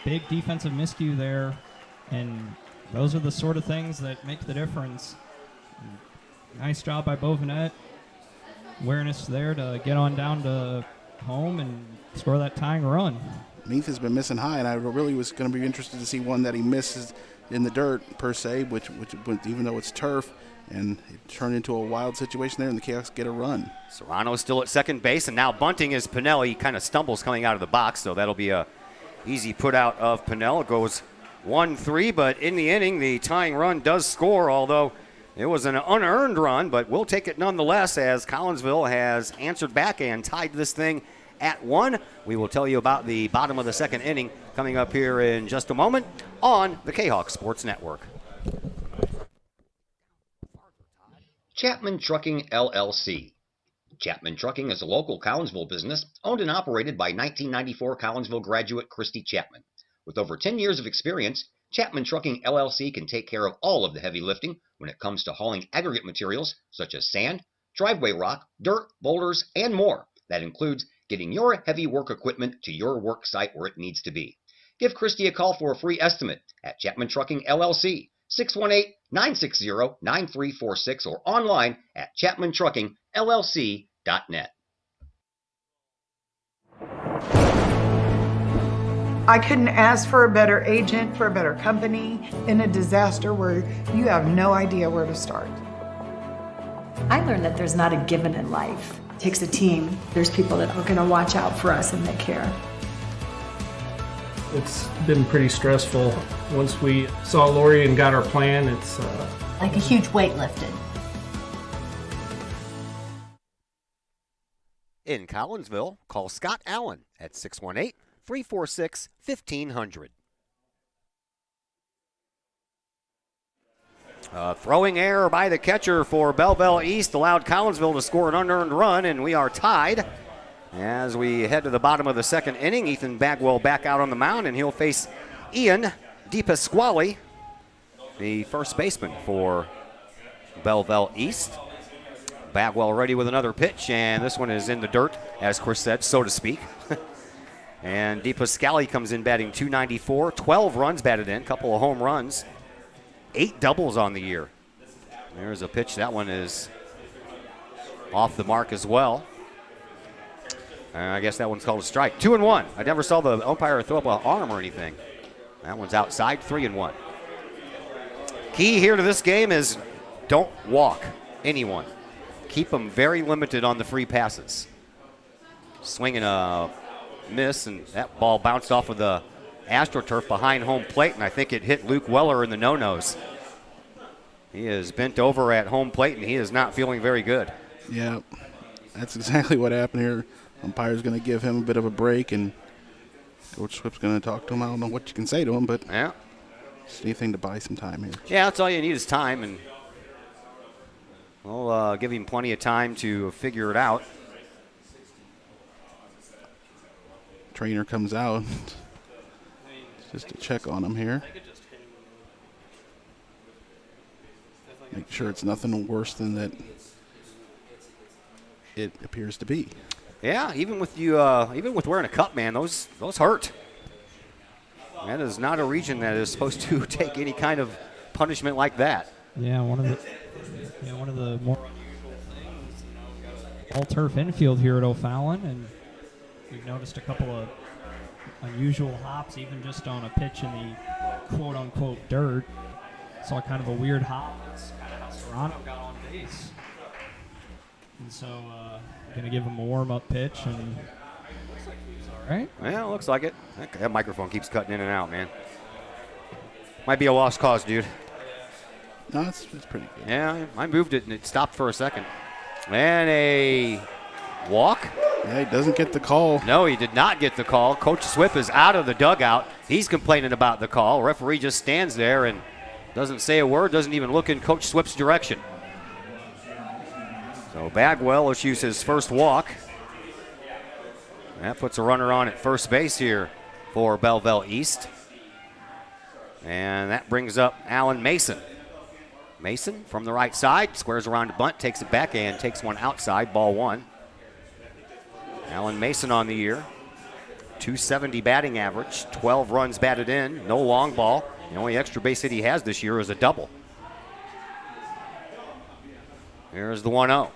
Big defensive miscue there. And those are the sort of things that make the difference. Nice job by Bovinet. Awareness there to get on down to home and score that tying run. Meath has been missing high, and I really was going to be interested to see one that he misses in the dirt, per se, which even though it's turf, and it turned into a wild situation there, and the Canucks get a run. Serrano's still at second base, and now bunting is Pennell. He kind of stumbles coming out of the box, so that'll be a easy put out of Pennell. It goes 1-3, but in the inning, the tying run does score, although it was an unearned run, but we'll take it nonetheless as Collinsville has answered back and tied this thing at 1. We will tell you about the bottom of the second inning coming up here in just a moment on the Kahok Sports Network. Chapman Trucking, LLC. Chapman Trucking is a local Collinsville business owned and operated by 1994 Collinsville graduate Christy Chapman. With over 10 years of experience, Chapman Trucking, LLC can take care of all of the heavy lifting when it comes to hauling aggregate materials such as sand, driveway rock, dirt, boulders, and more. That includes getting your heavy work equipment to your work site where it needs to be. Give Christy a call for a free estimate at Chapman Trucking LLC, 618-960-9346, or online at chapmantruckingllc.net. I couldn't ask for a better agent, for a better company in a disaster where you have no idea where to start. I learned that there's not a given in life. It takes a team. There's people that are going to watch out for us and that care. It's been pretty stressful. Once we saw Lori and got our plan, it's like a huge weight lifted. In Collinsville, call Scott Allen at 618-346-1500. Throwing error by the catcher for Belleville East allowed Collinsville to score an unearned run, and we are tied. As we head to the bottom of the second inning, Ethan Bagwell back out on the mound, and he'll face Ian DePasquale, the first baseman for Belleville East. Bagwell ready with another pitch, and this one is in the dirt, as Chris said, so to speak. And DePasquale comes in batting .294, 12 runs batted in, couple of home runs, 8 doubles on the year. There's a pitch. That one is off the mark as well. I guess that one's called a strike. 2-1. I never saw the umpire throw up an arm or anything. That one's outside. 3-1. Key here to this game is don't walk anyone. Keep them very limited on the free passes. Swinging a miss, and that ball bounced off of the AstroTurf behind home plate, and I think it hit Luke Weller in the no-nos. He is bent over at home plate, and he is not feeling very good. Yeah, that's exactly what happened here. Umpire's going to give him a bit of a break, and Coach Swift's going to talk to him. I don't know what you can say to him, but yeah, just anything to buy some time here. Yeah, that's all you need is time, and we'll give him plenty of time to figure it out. Trainer comes out just to check on him here. Make sure it's nothing worse than that it appears to be. Yeah, even with wearing a cup, man, those hurt. That is not a region that is supposed to take any kind of punishment like that. Yeah, one of the more unusual things. All turf infield here at O'Fallon, and we've noticed a couple of unusual hops, even just on a pitch in the quote-unquote dirt. Saw kind of a weird hop. That's kind of how Serrano got on base. And so, going to give him a warm-up pitch, and looks like he's all right. Yeah, looks like it. That microphone keeps cutting in and out, man. Might be a lost cause, dude. No, it's pretty good. Yeah, I moved it, and it stopped for a second. And a walk. Yeah, he doesn't get the call. No, he did not get the call. Coach Swift is out of the dugout. He's complaining about the call. Referee just stands there and doesn't say a word, doesn't even look in Coach Swift's direction. So Bagwell issues his first walk. That puts a runner on at first base here for Belleville East. And that brings up Alan Mason. Mason from the right side, squares around to bunt, takes it back and takes one outside, ball one. Alan Mason on the year, .270 batting average, 12 runs batted in, no long ball. The only extra base hit he has this year is a double. Here's the 1-0.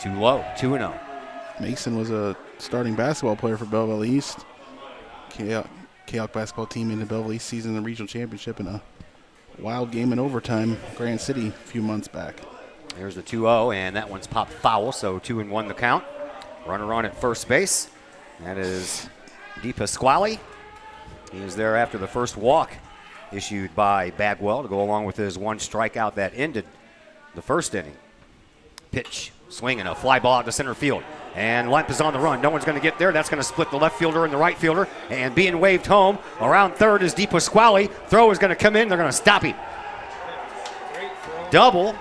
Too low, 2-0. Mason was a starting basketball player for Belleville East. Kahok basketball team in the Belleville East season, the regional championship in a wild game in overtime, Grand City a few months back. There's the 2-0, and that one's popped foul, so 2-1 the count. Runner on at first base. That is DePasquale. He is there after the first walk issued by Bagwell to go along with his one strikeout that ended the first inning. Pitch, swinging a fly ball out to center field. And Lemp is on the run. No one's going to get there. That's going to split the left fielder and the right fielder. And being waved home around third is DePasquale. Throw is going to come in. They're going to stop him. Double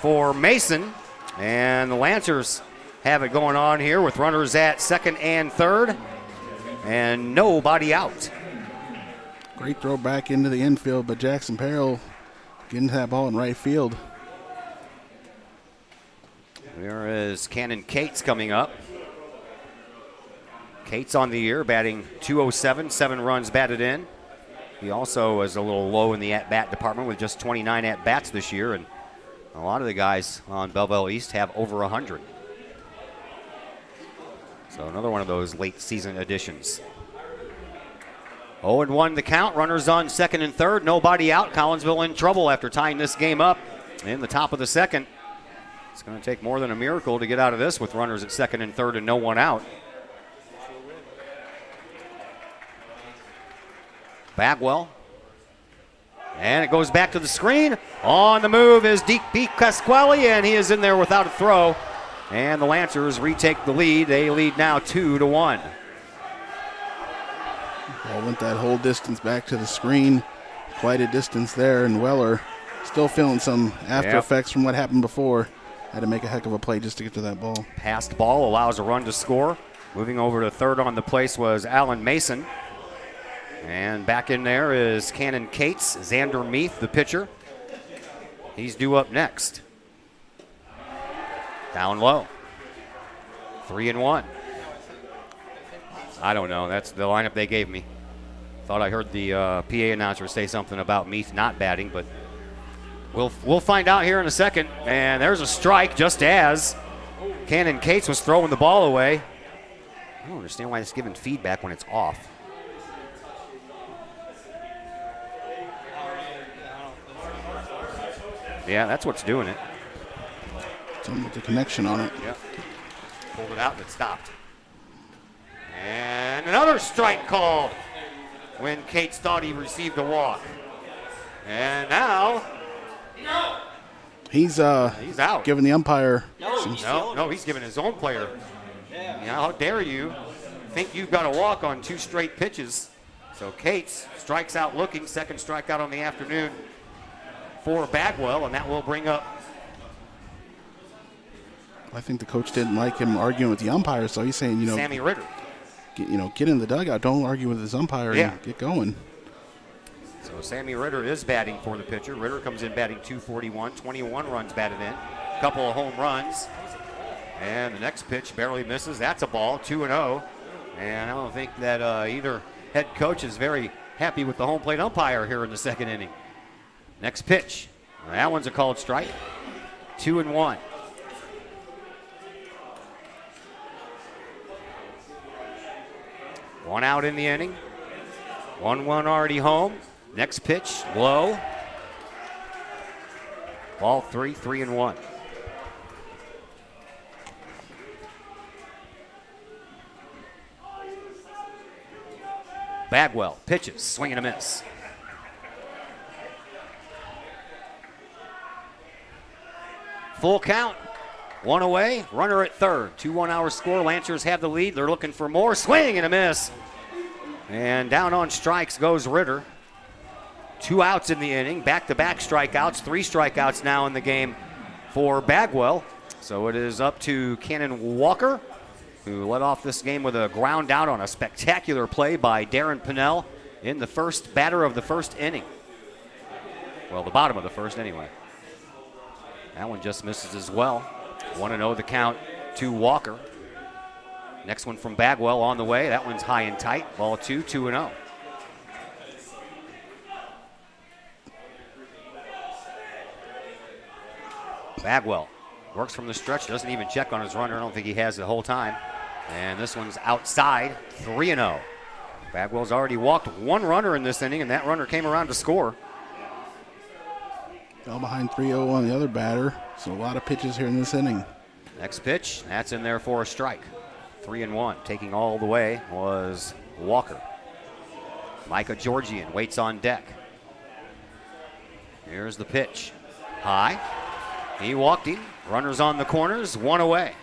for Mason. And the Lancers have it going on here with runners at second and third. And nobody out. Great throw back into the infield, but Jackson Perrell getting that ball in right field. There is Cannon Cates coming up. Cates on the year, batting .207, 7 runs batted in. He also is a little low in the at-bat department with just 29 at-bats this year, and a lot of the guys on Belleville East have over 100. So another one of those late season additions. 0-1 the count. Runners on second and third. Nobody out. Collinsville in trouble after tying this game up in the top of the second. It's going to take more than a miracle to get out of this with runners at second and third and no one out. Bagwell. And it goes back to the screen. On the move is Pete Casquelli, and he is in there without a throw. And the Lancers retake the lead. They lead now 2-1. Ball went that whole distance back to the screen. Quite a distance there, and Weller still feeling some after effects from what happened before. Had to make a heck of a play just to get to that ball. Passed ball allows a run to score. Moving over to third on the place was Alan Mason. And back in there is Cannon Cates, Xander Meath, the pitcher. He's due up next. Down low. 3-1. I don't know. That's the lineup they gave me. Thought I heard the PA announcer say something about Meath not batting, but we'll find out here in a second. And there's a strike just as Cannon Cates was throwing the ball away. I don't understand why it's giving feedback when it's off. Yeah, that's what's doing it. Something with the connection on it. Yep. Pulled it out and it stopped. And another strike called when Cates thought he received a walk. And now he's out. Giving the umpire. No, he's giving his own player. How dare you think you've got a walk on 2 straight pitches? So Cates strikes out looking, second strikeout on the afternoon for Bagwell, and that will bring up. I think the coach didn't like him arguing with the umpire, so he's saying, Sammy Ritter. Get in the dugout. Don't argue with his umpire and get going. So Sammy Ritter is batting for the pitcher. Ritter comes in batting .241, 21 runs batted in, a couple of home runs. And the next pitch barely misses. That's a ball, 2-0. And I don't think that either head coach is very happy with the home plate umpire here in the second inning. Next pitch. That one's a called strike. 2-1. One out in the inning. 1-1 already home. Next pitch, low. Ball 3, 3-1. Bagwell pitches, swing and a miss. Full count. One away, runner at third. 2-1 hour score. Lancers have the lead. They're looking for more. Swing and a miss. And down on strikes goes Ritter. 2 outs in the inning. Back-to-back strikeouts. 3 strikeouts now in the game for Bagwell. So it is up to Cannon Walker, who led off this game with a ground out on a spectacular play by Darren Pinnell in the first batter of the first inning. Well, the bottom of the first anyway. That one just misses as well. 1-0 the count to Walker. Next one from Bagwell on the way. That one's high and tight. Ball 2, 2-0. Bagwell works from the stretch, doesn't even check on his runner. I don't think he has the whole time. And this one's outside, 3-0. Bagwell's already walked 1 runner in this inning, and that runner came around to score. Fell behind 3-0 on the other batter, so a lot of pitches here in this inning. Next pitch, that's in there for a strike. 3-1. Taking all the way was Walker. Micah Georgian waits on deck. Here's the pitch. High. He walked him. Runners on the corners, 1 away.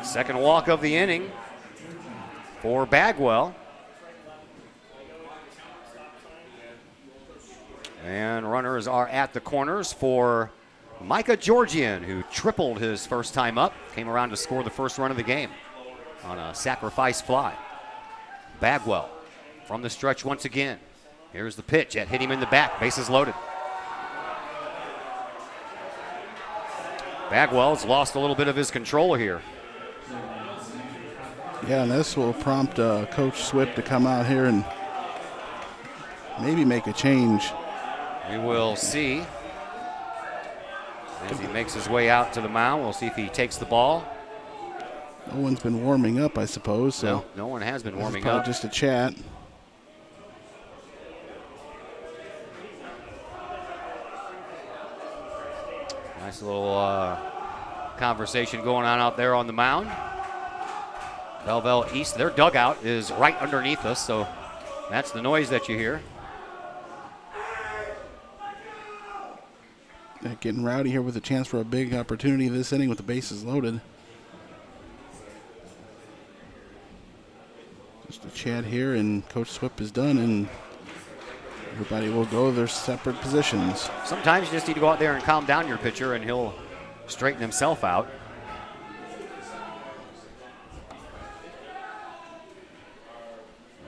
Second walk of the inning for Bagwell. And runners are at the corners for Micah Georgian, who tripled his first time up. Came around to score the first run of the game on a sacrifice fly. Bagwell from the stretch once again. Here's the pitch. That hit him in the back. Bases loaded. Bagwell's lost a little bit of his control here. Yeah, and this will prompt Coach Swift to come out here and maybe make a change. We will see. As he makes his way out to the mound, we'll see if he takes the ball. No one's been warming up, I suppose. So no one has been warming probably up. Just a chat. Nice little conversation going on out there on the mound. Belleville East, their dugout is right underneath us, so that's the noise that you hear. Getting rowdy here with a chance for a big opportunity this inning with the bases loaded. Just a chat here, and Coach Swift is done, and everybody will go their separate positions. Sometimes you just need to go out there and calm down your pitcher, and he'll straighten himself out.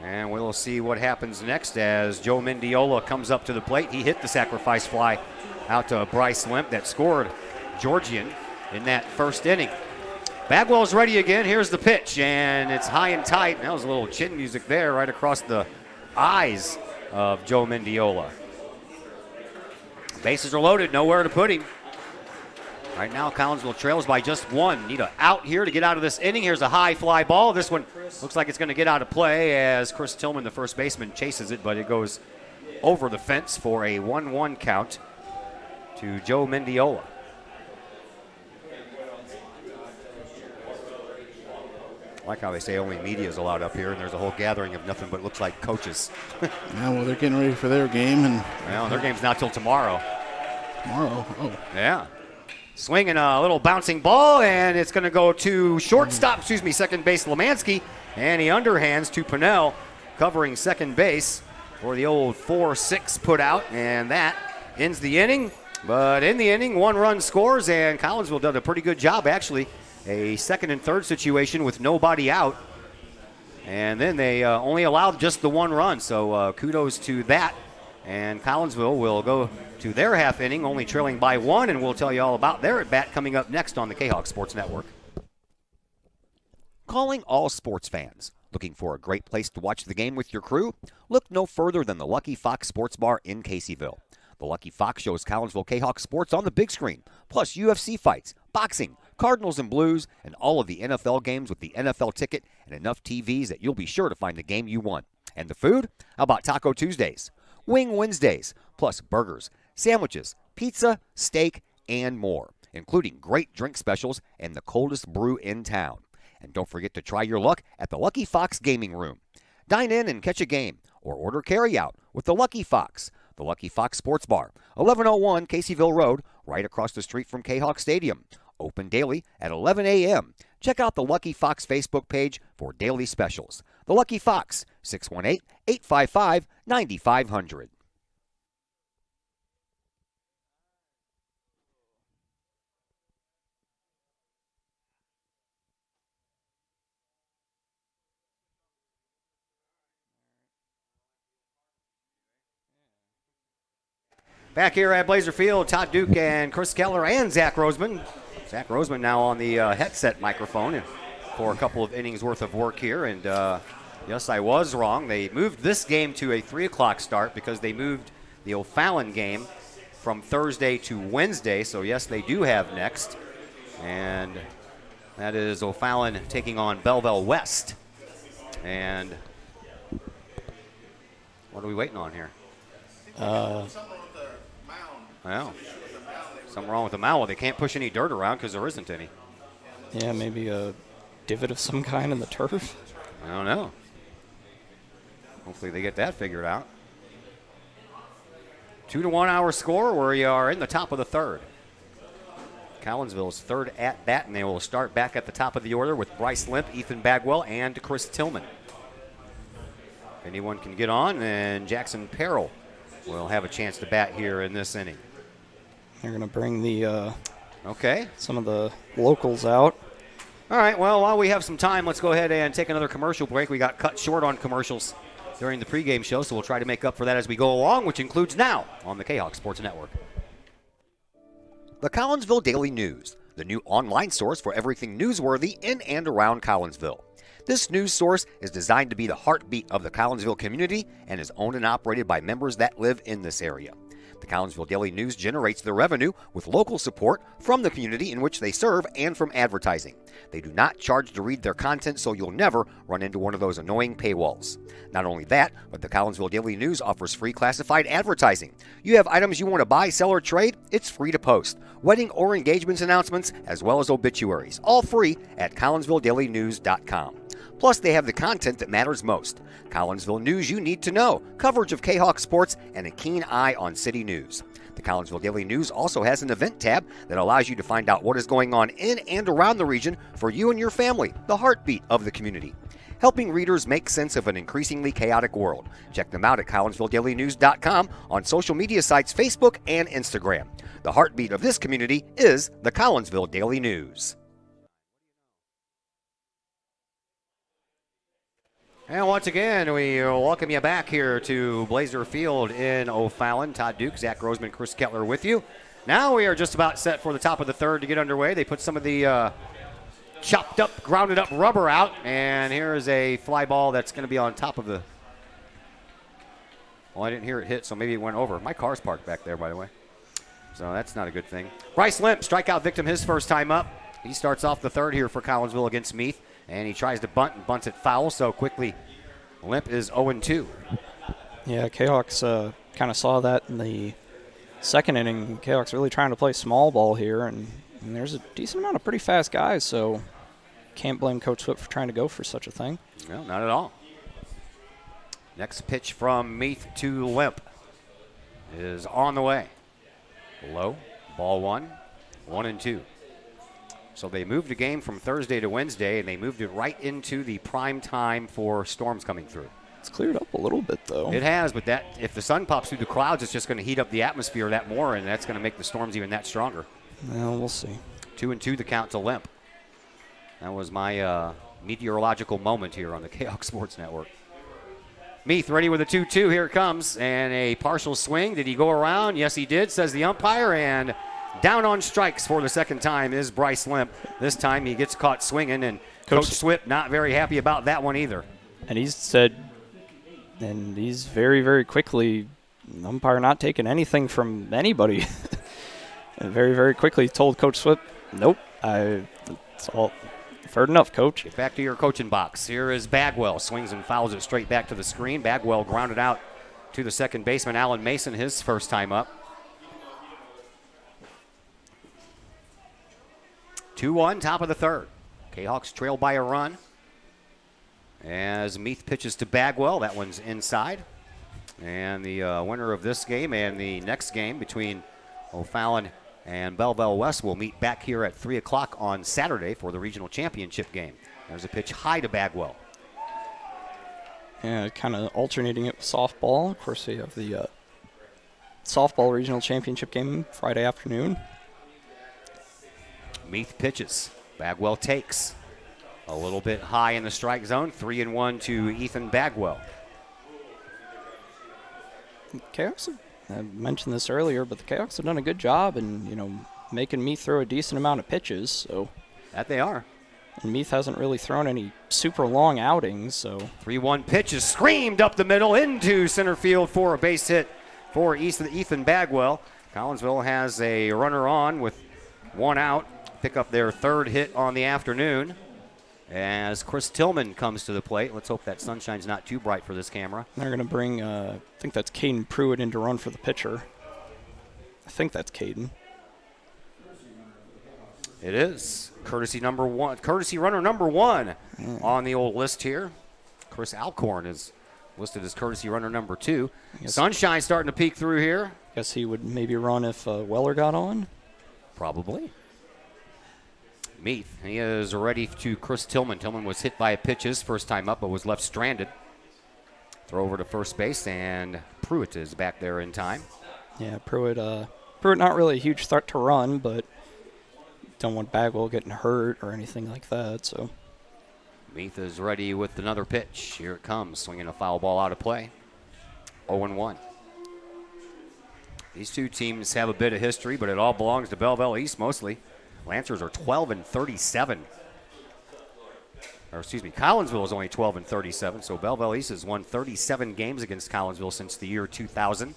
And we'll see what happens next as Joe Mendiola comes up to the plate. He hit the sacrifice fly out to Bryce Limp that scored Georgian in that first inning. Bagwell's ready again. Here's the pitch, and it's high and tight. That was a little chin music there right across the eyes of Joe Mendiola. Bases are loaded, nowhere to put him. Right now, Collinsville trails by just one. Need an out here to get out of this inning. Here's a high fly ball. This one looks like it's going to get out of play as Chris Tillman, the first baseman, chases it, but it goes over the fence for a 1-1 count to Joe Mendiola. I like how they say only media is allowed up here, and there's a whole gathering of nothing but looks like coaches. Yeah, well, they're getting ready for their game, and well, their game's not till tomorrow. Tomorrow? Oh. Yeah. Swinging a little bouncing ball, and it's going to go to shortstop, second base Lemansky, and he underhands to Pinnell, covering second base for the old 4-6 put out, and that ends the inning. But in the inning, 1 run scores, and Collinsville did a pretty good job, actually. A second and third situation with nobody out. And then they only allowed just the 1 run, so kudos to that. And Collinsville will go to their half inning, only trailing by 1, and we'll tell you all about their at-bat coming up next on the Kahok Sports Network. Calling all sports fans. Looking for a great place to watch the game with your crew? Look no further than the Lucky Fox Sports Bar in Caseyville. The Lucky Fox shows Collinsville Kahawk sports on the big screen, plus UFC fights, boxing, Cardinals and Blues, and all of the NFL games with the NFL ticket and enough TVs that you'll be sure to find the game you want. And the food? How about Taco Tuesdays, Wing Wednesdays, plus burgers, sandwiches, pizza, steak, and more, including great drink specials and the coldest brew in town. And don't forget to try your luck at the Lucky Fox Gaming Room. Dine in and catch a game, or order carryout with the Lucky Fox. The Lucky Fox Sports Bar, 1101 Caseyville Road, right across the street from Kahawk Stadium. Open daily at 11 a.m. Check out the Lucky Fox Facebook page for daily specials. The Lucky Fox, 618-855-9500. Back here at Blazer Field, Todd Duke and Chris Keller and Zach Roseman. Zach Roseman now on the headset microphone for a couple of innings worth of work here. And yes, I was wrong. They moved this game to a 3 o'clock start because they moved the O'Fallon game from Thursday to Wednesday. So yes, they do have next. And that is O'Fallon taking on Belleville West. And what are we waiting on here? Well, something wrong with the mound. Well, they can't push any dirt around because there isn't any. Yeah, maybe a divot of some kind in the turf. I don't know. Hopefully they get that figured out. 2-1 our score. We are in the top of the third. Collinsville's third at bat, and they will start back at the top of the order with Bryce Limp, Ethan Bagwell, and Chris Tillman. If anyone can get on, and Jackson Perrell will have a chance to bat here in this inning. They're going to bring the some of the locals out. All right, well, while we have some time, let's go ahead and take another commercial break. We got cut short on commercials during the pregame show, so we'll try to make up for that as we go along, which includes now on the Kahawk Sports Network. The Collinsville Daily News, the new online source for everything newsworthy in and around Collinsville. This news source is designed to be the heartbeat of the Collinsville community and is owned and operated by members that live in this area. The Collinsville Daily News generates their revenue with local support from the community in which they serve and from advertising. They do not charge to read their content, so you'll never run into one of those annoying paywalls. Not only that, but the Collinsville Daily News offers free classified advertising. You have items you want to buy, sell, or trade? It's free to post. Wedding or engagements announcements, as well as obituaries, all free at collinsvilledailynews.com. Plus, they have the content that matters most. Collinsville news you need to know, coverage of Kahok sports, and a keen eye on city news. The Collinsville Daily News also has an event tab that allows you to find out what is going on in and around the region for you and your family, the heartbeat of the community. Helping readers make sense of an increasingly chaotic world. Check them out at collinsvilledailynews.com, on social media sites Facebook and Instagram. The heartbeat of this community is the Collinsville Daily News. And once again, we welcome you back here to Blazer Field in O'Fallon. Todd Duke, Zach Grossman, Chris Kettler with you. Now we are just about set for the top of the third to get underway. They put some of the chopped up, grounded up rubber out, and here is a fly ball that's going to be on top of the... Well, I didn't hear it hit, so maybe it went over. My car's parked back there, by the way, so that's not a good thing. Bryce Limp, strikeout victim his first time up. He starts off the third here for Collinsville against Meath. And he tries to bunt and bunts it foul, so quickly Limp is 0-2. Yeah, Kahawks kind of saw that in the second inning. Kahawks really trying to play small ball here, and there's a decent amount of pretty fast guys, so can't blame Coach Swift for trying to go for such a thing. No, not at all. Next pitch from Meath to Limp is on the way. Low, ball one, 1-2. So they moved the game from Thursday to Wednesday, and they moved it right into the prime time for storms coming through. It's cleared up a little bit, though. It has, but that if the sun pops through the clouds, it's just going to heat up the atmosphere that more, and that's going to make the storms even that stronger. Well, we'll see. 2-2 the count to Limp. That was my meteorological moment here on the Kahok Sports Network. Meath ready with a 2-2. Here it comes, and a partial swing. Did he go around? Yes, he did, says the umpire, and down on strikes for the second time is Bryce Limp. This time he gets caught swinging, and Coach Swift not very happy about that one either. And he's said, and he's very, very quickly, umpire not taking anything from anybody. And very, very quickly told Coach Swift, nope, it's all, I've heard enough, Coach. Get back to your coaching box. Here is Bagwell, swings and fouls it straight back to the screen. Bagwell grounded out to the second baseman, Alan Mason, his first time up. 2-1, top of the third. Kahawks trail by a run. As Meath pitches to Bagwell, that one's inside. And the winner of this game and the next game between O'Fallon and Belleville West will meet back here at 3 o'clock on Saturday for the regional championship game. There's a pitch high to Bagwell. Yeah, kind of alternating it with softball. Of course, we have the softball regional championship game Friday afternoon. Meath pitches. Bagwell takes. A little bit high in the strike zone. 3-1 to Ethan Bagwell. Kahawks, I mentioned this earlier, but the Kahawks have done a good job in, making Meath throw a decent amount of pitches. So that they are. And Meath hasn't really thrown any super long outings. So 3-1 pitch is screamed up the middle into center field for a base hit for Ethan Bagwell. Collinsville has a runner on with one out. Pick up their third hit on the afternoon as Chris Tillman comes to the plate. Let's hope that sunshine's not too bright for this camera. They're going to bring, I think that's Caden Pruitt in to run for the pitcher. I think that's Caden. It is. Courtesy runner number one on the old list here. Chris Alcorn is listed as courtesy runner number 2. Sunshine starting to peek through here. Guess he would maybe run if Weller got on. Probably. Meath, he is ready to Chris Tillman. Tillman was hit by a pitch his first time up, but was left stranded. Throw over to first base, and Pruitt is back there in time. Yeah, Pruitt not really a huge threat to run, but don't want Bagwell getting hurt or anything like that. So Meath is ready with another pitch. Here it comes, swinging a foul ball out of play. 0-1. These two teams have a bit of history, but it all belongs to Belleville East mostly. Lancers are 12-37. Collinsville is only 12-37, so Belleville East has won 37 games against Collinsville since the year 2000.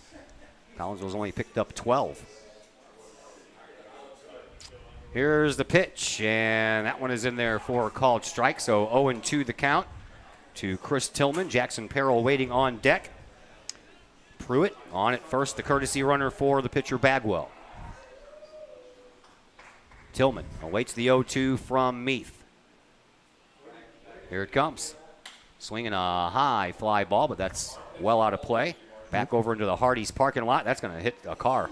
Collinsville's only picked up 12. Here's the pitch, and that one is in there for a called strike, so 0-2 the count to Chris Tillman. Jackson Perrell waiting on deck. Pruitt on at first, the courtesy runner for the pitcher Bagwell. Tillman awaits the 0-2 from Meath. Here it comes. Swinging a high fly ball, but that's well out of play. Back over into the Hardee's parking lot. That's going to hit a car.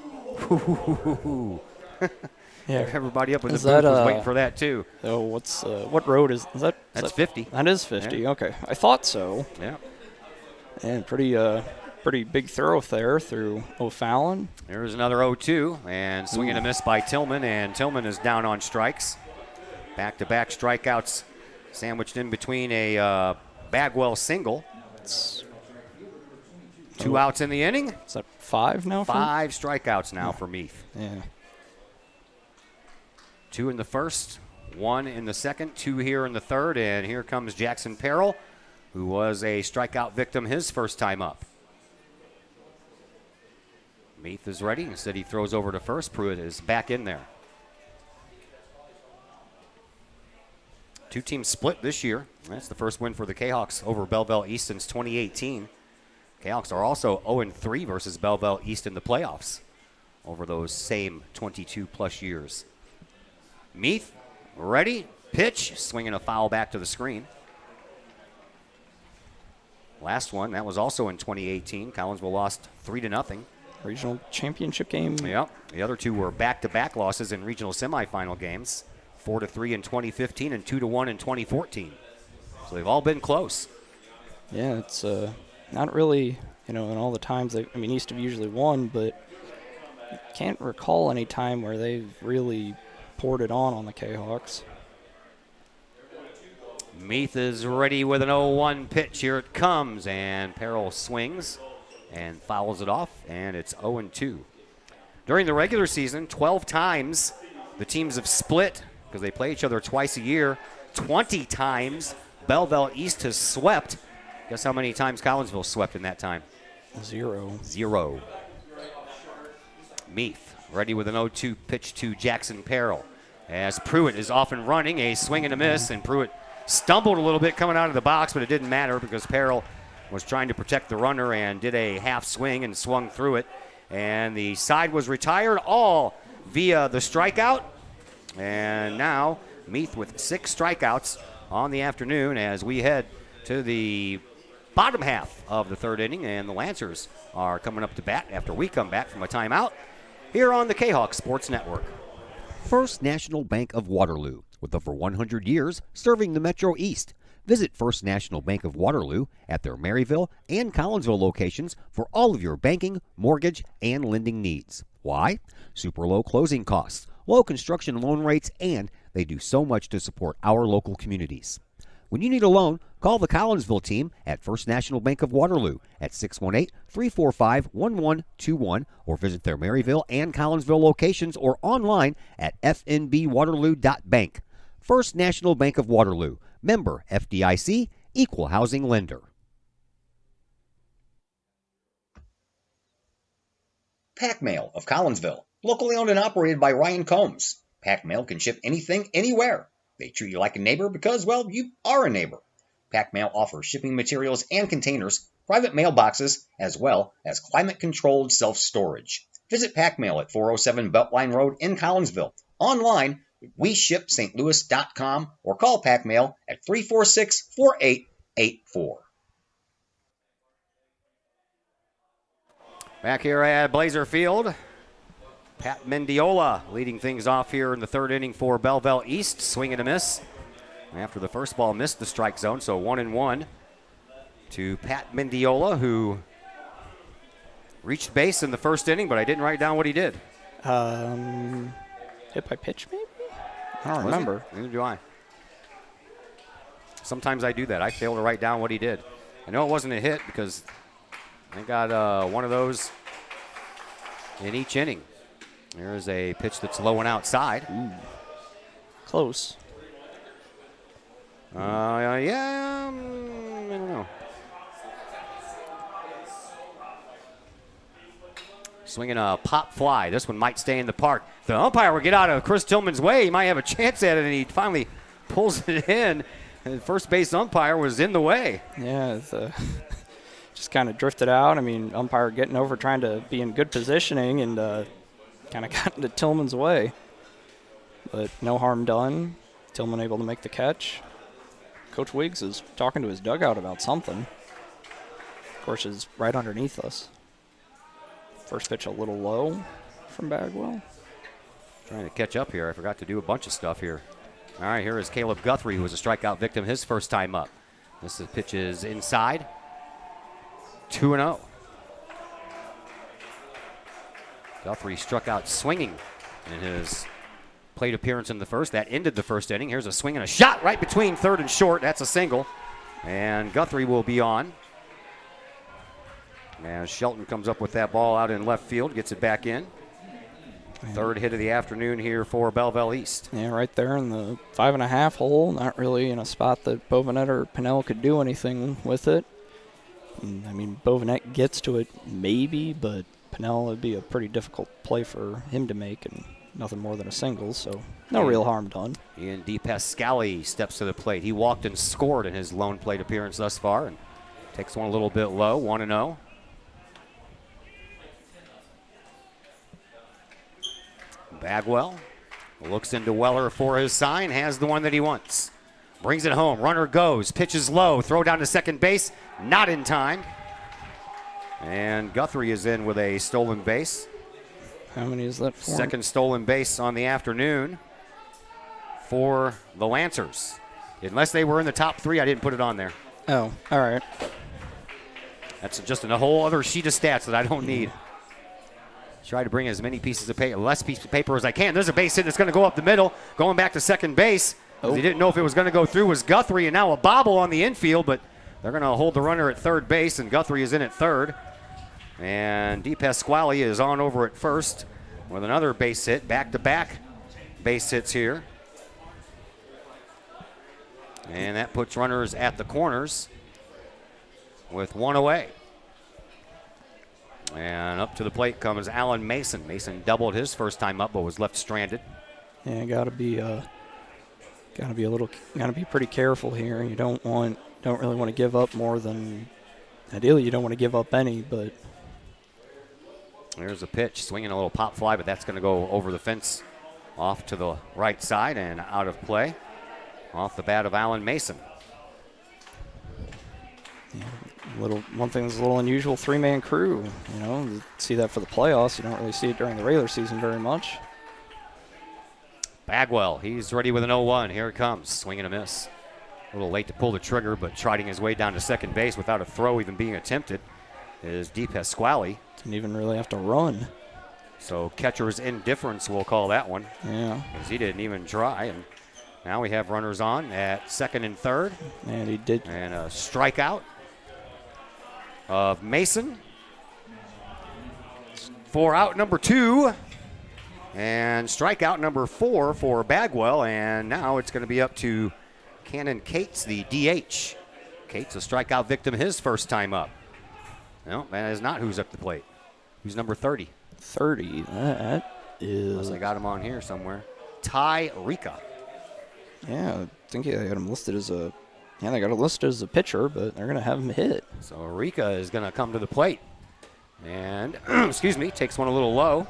Yeah. Everybody up in the booth was waiting for that, too. Oh, what road is that? That's 50. That is 50. Yeah. Okay. I thought so. Yeah. And pretty big thoroughfare through O'Fallon. There's another 0-2, and swinging a miss by Tillman, and Tillman is down on strikes. Back-to-back strikeouts sandwiched in between a Bagwell single. It's 2 outs in the inning. Is that 5 now? 5 strikeouts now for Meath. Yeah. 2 in the first, 1 in the second, 2 here in the third, and here comes Jackson Perrell, who was a strikeout victim his first time up. Meath is ready. Instead, he throws over to first. Pruitt is back in there. 2 teams split this year. That's the first win for the Kahawks over Belleville East since 2018. Kahawks are also 0-3 versus Belleville East in the playoffs over those same 22-plus years. Meath, ready, pitch, swinging a foul back to the screen. Last one, that was also in 2018. Collinsville lost 3-0. Regional championship game. Yep. The other 2 were back-to-back losses in regional semifinal games. 4-3 in 2015 and 2-1 in 2014. So they've all been close. Yeah, it's not really, in all the times, East have usually won, but can't recall any time where they've really poured it on the Kahawks. Meath is ready with an 0-1 pitch. Here it comes, and Perrell swings and fouls it off, and it's 0-2. During the regular season, 12 times the teams have split because they play each other twice a year. 20 times Belleville East has swept. Guess how many times Collinsville swept in that time? 0. Meath ready with an 0-2 pitch to Jackson Perrell. As Pruitt is off and running, a swing and a miss, and Pruitt stumbled a little bit coming out of the box, but it didn't matter because Perrell was trying to protect the runner and did a half swing and swung through it. And the side was retired, all via the strikeout. And now Meath with 6 strikeouts on the afternoon as we head to the bottom half of the third inning, and the Lancers are coming up to bat after we come back from a timeout here on the Kahawk Sports Network. First National Bank of Waterloo, with over 100 years serving the Metro East. Visit First National Bank of Waterloo at their Maryville and Collinsville locations for all of your banking, mortgage, and lending needs. Why? Super low closing costs, low construction loan rates, and they do so much to support our local communities. When you need a loan, call the Collinsville team at First National Bank of Waterloo at 618-345-1121 or visit their Maryville and Collinsville locations or online at fnbwaterloo.bank. First National Bank of Waterloo, member FDIC, equal housing lender. Pack Mail of Collinsville, locally owned and operated by Ryan Combs. Pack Mail can ship anything, anywhere. They treat you like a neighbor because, well, you are a neighbor. Pack Mail offers shipping materials and containers, private mailboxes, as well as climate-controlled self-storage. Visit Pack Mail at 407 Beltline Road in Collinsville. Online, WeShipSt.Louis.com or call Pack Mail at 346-4884. Back here at Blazer Field, Pat Mendiola leading things off here in the third inning for Belleville East. Swing and a miss. After the first ball missed the strike zone, so 1-1 to Pat Mendiola, who reached base in the first inning, but I didn't write down what he did. Hit by pitch, maybe? I don't remember. Neither do I. Sometimes I do that. I fail to write down what he did. I know it wasn't a hit because I got one of those in each inning. There's a pitch that's low and outside. Ooh. Close. Yeah, I don't know. Swinging a pop fly. This one might stay in the park. The umpire will get out of Chris Tillman's way. He might have a chance at it, and he finally pulls it in. And the first base umpire was in the way. Yeah, just kind of drifted out. I mean, umpire getting over, trying to be in good positioning, and kind of got into Tillman's way. But no harm done. Tillman able to make the catch. Coach Wiggs is talking to his dugout about something. Of course, is right underneath us. First pitch a little low from Bagwell. Trying to catch up here. I forgot to do a bunch of stuff here. All right, here is Caleb Guthrie, who was a strikeout victim his first time up. This pitch is inside. 2-0. Guthrie struck out swinging in his plate appearance in the first. That ended the first inning. Here's a swing and a shot right between third and short. That's a single. And Guthrie will be on. As Shelton comes up with that ball out in left field, gets it back in. Third hit of the afternoon here for Belleville East. Yeah, right there in the 5.5 hole. Not really in a spot that Bovenet or Pinnell could do anything with it. And, I mean, Bovenet gets to it maybe, but Pinnell would be a pretty difficult play for him to make, and nothing more than a single, so no real harm done. Ian DePascali steps to the plate. He walked and scored in his lone plate appearance thus far, and takes one a little bit low, 1-0. Bagwell looks into Weller for his sign, has the one that he wants. Brings it home, runner goes, pitches low, throw down to second base, not in time. And Guthrie is in with a stolen base. How many is that for? Second stolen base on the afternoon for the Lancers. Unless they were in the top three, I didn't put it on there. Oh, all right. That's just a whole other sheet of stats that I don't need. Try to bring as many pieces of paper, less pieces of paper as I can. There's a base hit that's going to go up the middle, going back to second base. Oh. They didn't know if it was going to go through was Guthrie, and now a bobble on the infield, but they're going to hold the runner at third base, and Guthrie is in at third. And DePasquale is on over at first with another base hit, back-to-back base hits here. And that puts runners at the corners with one away. And up to the plate comes Alan Mason. Mason doubled his first time up, but was left stranded. Yeah, gotta be pretty careful here. You don't really want to give up more than. Ideally, you don't want to give up any, but. There's a pitch, swinging a little pop fly, but that's going to go over the fence, off to the right side and out of play, off the bat of Alan Mason. Yeah. One thing that's a little unusual, three-man crew. You know, you see that for the playoffs. You don't really see it during the regular season very much. Bagwell, he's ready with an 0-1. Here it comes, swing and a miss. A little late to pull the trigger, but trotting his way down to second base without a throw even being attempted is DePasquale. Didn't even really have to run. So catcher's indifference, we'll call that one. Yeah. Because he didn't even try, and now we have runners on at second and third. And he did. And a strikeout of Mason for out number 2, and strikeout number 4 for Bagwell, and now it's going to be up to Cannon Cates, the DH. Cates, a strikeout victim his first time up. No, that is not who's up the plate. Who's number 30? 30, that is... Unless I got him on here somewhere. Ty Rica. Yeah, I think they got him listed as a... Yeah, they got it listed as a pitcher, but they're going to have him hit. So Rica is going to come to the plate. And, excuse me, takes one a little low.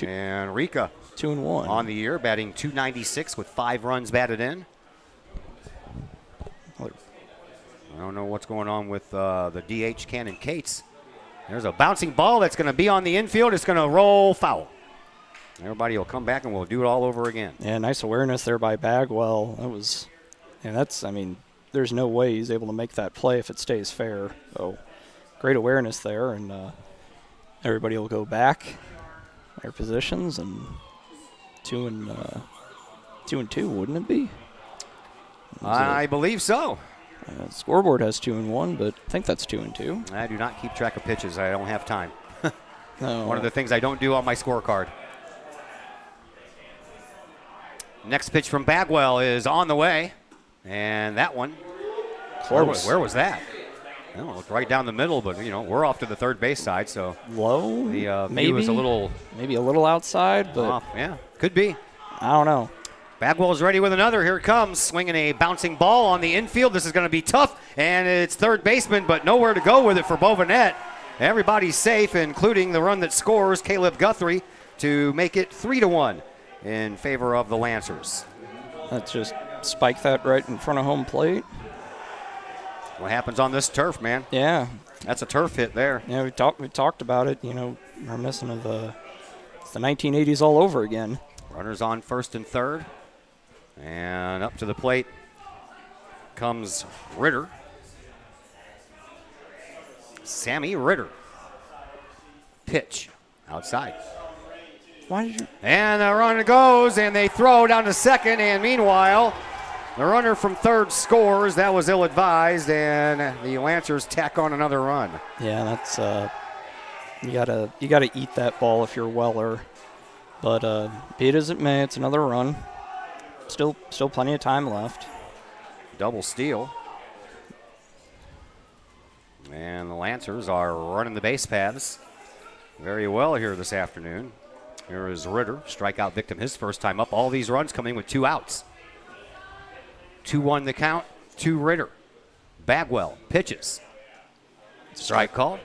And Rica 2-1 on the year, batting .296 with 5 runs batted in. I don't know what's going on with the DH, Cannon Cates. There's a bouncing ball that's going to be on the infield. It's going to roll foul. Everybody will come back and we'll do it all over again. Yeah, nice awareness there by Bagwell. There's no way he's able to make that play if it stays fair. So great awareness there, and everybody will go back their positions, and 2 and 2, wouldn't it be? I believe so. Scoreboard has 2 and 1, but I think that's 2 and 2. I do not keep track of pitches. I don't have time. No. One of the things I don't do on my scorecard. Next pitch from Bagwell is on the way. And that one, Close. where was that? Well, it looked right down the middle, but, we're off to the third base side, so. Low? The maybe view is a little. Maybe a little outside, but. Off. Yeah, could be. I don't know. Bagwell's ready with another. Here it comes, swinging a bouncing ball on the infield. This is going to be tough, and it's third baseman, but nowhere to go with it for Bovenet. Everybody's safe, including the run that scores, Caleb Guthrie, to make it 3-1 in favor of the Lancers. Let's just spike that right in front of home plate. What happens on this turf, man? Yeah. That's a turf hit there. Yeah, we talked about it, reminiscent of the 1980s all over again. Runners on first and third. And up to the plate comes Ritter. Sammy Ritter. Pitch outside. Why did you? And the runner goes, and they throw down to second. And meanwhile, the runner from third scores. That was ill-advised, and the Lancers tack on another run. Yeah, that's you gotta eat that ball if you're Weller. But be it as it may, it's another run. Still plenty of time left. Double steal. And the Lancers are running the base paths very well here this afternoon. Here is Ritter, strikeout victim his first time up. All these runs coming with 2 outs. 2-1 the count to Ritter. Bagwell pitches. Strike called.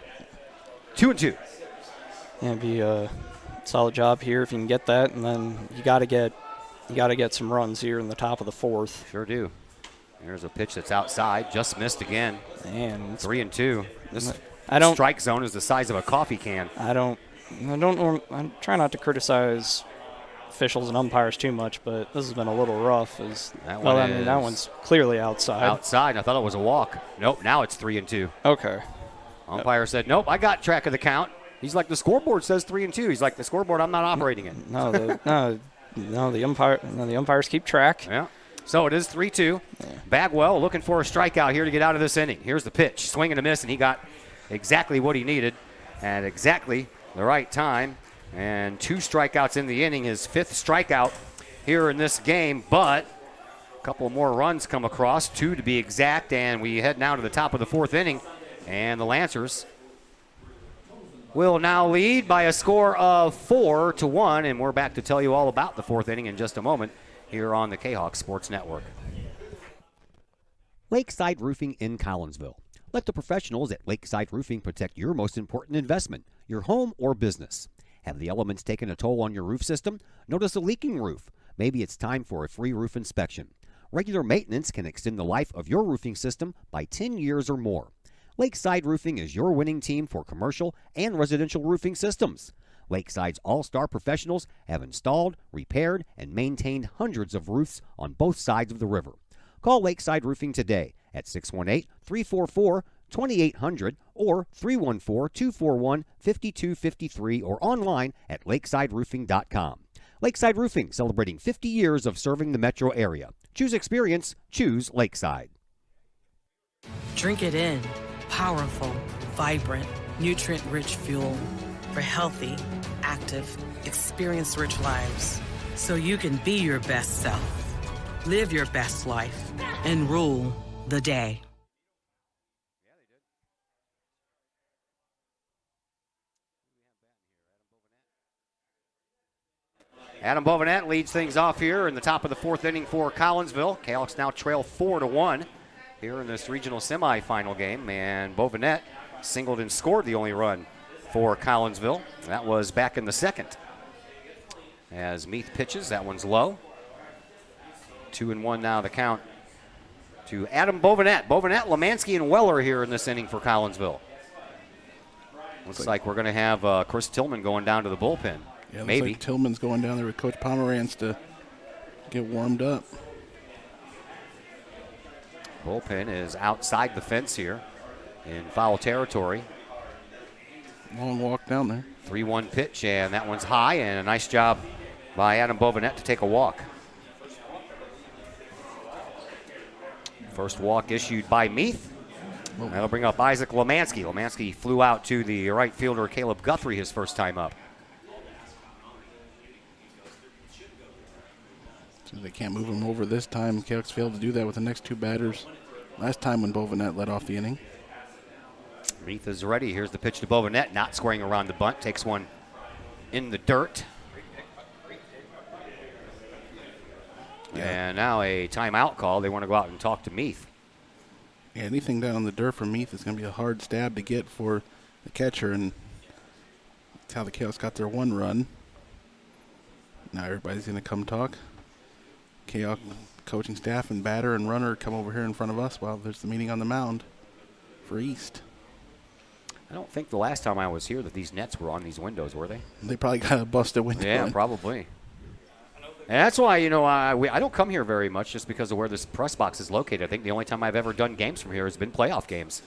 2-2. Yeah, it'd be a solid job here if you can get that, and then you got to get some runs here in the top of the fourth. Sure do. There's a pitch that's outside, just missed again. And 3-2. This I strike zone is the size of a coffee can. I try not to criticize officials and umpires too much, but this has been a little rough. That one's clearly outside. Outside. I thought it was a walk. Nope. Now it's 3-2. Okay. Umpire said, "Nope. I got track of the count." He's like, "The scoreboard says 3-2." He's like, "The scoreboard, I'm not operating it." No, the umpires keep track. Yeah. So it is 3-2. Yeah. Bagwell looking for a strikeout here to get out of this inning. Here's the pitch, swing and a miss, and he got exactly what he needed at exactly the right time. And 2 strikeouts in the inning, his 5th strikeout here in this game. But a couple more runs come across, 2 to be exact, and we head now to the top of the 4th inning. And the Lancers will now lead by a score of 4-1, and we're back to tell you all about the 4th inning in just a moment here on the Kahok Sports Network. Lakeside Roofing in Collinsville. Let the professionals at Lakeside Roofing protect your most important investment, your home or business. Have the elements taken a toll on your roof system? Notice a leaking roof? Maybe it's time for a free roof inspection. Regular maintenance can extend the life of your roofing system by 10 years or more. Lakeside Roofing is your winning team for commercial and residential roofing systems. Lakeside's all-star professionals have installed, repaired, and maintained hundreds of roofs on both sides of the river. Call Lakeside Roofing today at 618-344-2800 or 314-241-5253 or online at lakesideroofing.com. Lakeside Roofing, celebrating 50 years of serving the metro area. Choose experience, choose Lakeside. Drink it in. Powerful, vibrant, nutrient-rich fuel for healthy, active, experience-rich lives. So you can be your best self, live your best life, and rule the day. Adam Bovenet leads things off here in the top of the 4th inning for Collinsville. Kahawks now trail 4-1 here in this regional semifinal game, and Bovenet singled and scored the only run for Collinsville. That was back in the 2nd. As Meath pitches, that one's low. 2-1 now the count to Adam Bovenet. Bovenet, Lemansky, and Weller here in this inning for Collinsville. Looks like we're going to have Chris Tillman going down to the bullpen. Yeah, looks maybe. like Tillman's going down there with Coach Pomerantz to get warmed up. Bullpen is outside the fence here in foul territory. Long walk down there. 3-1 pitch, and that one's high, and a nice job by Adam Bovenet to take a walk. First walk issued by Meath. That'll bring up Isaac Lemansky. Lemansky flew out to the right fielder Caleb Guthrie his first time up. So They can't move him over this time. Kahok's failed to do that with the next two batters. Last time when Bovenet led off the inning. Meath is ready. Here's the pitch to Bovenet, not squaring around the bunt. Takes one in the dirt. And now a timeout call. They want to go out and talk to Meath. Yeah, anything down in the dirt from Meath is going to be a hard stab to get for the catcher, and that's how the Chaos got their one run. Now everybody's going to come talk. Chaos coaching staff and batter and runner come over here in front of us while there's the meeting on the mound for East. I don't think the last time I was here that these nets were on these windows, were they? They probably got a busted window. Yeah, probably. And that's why, you know, I don't come here very much just because of where this press box is located. I think the only time I've ever done games from here has been playoff games.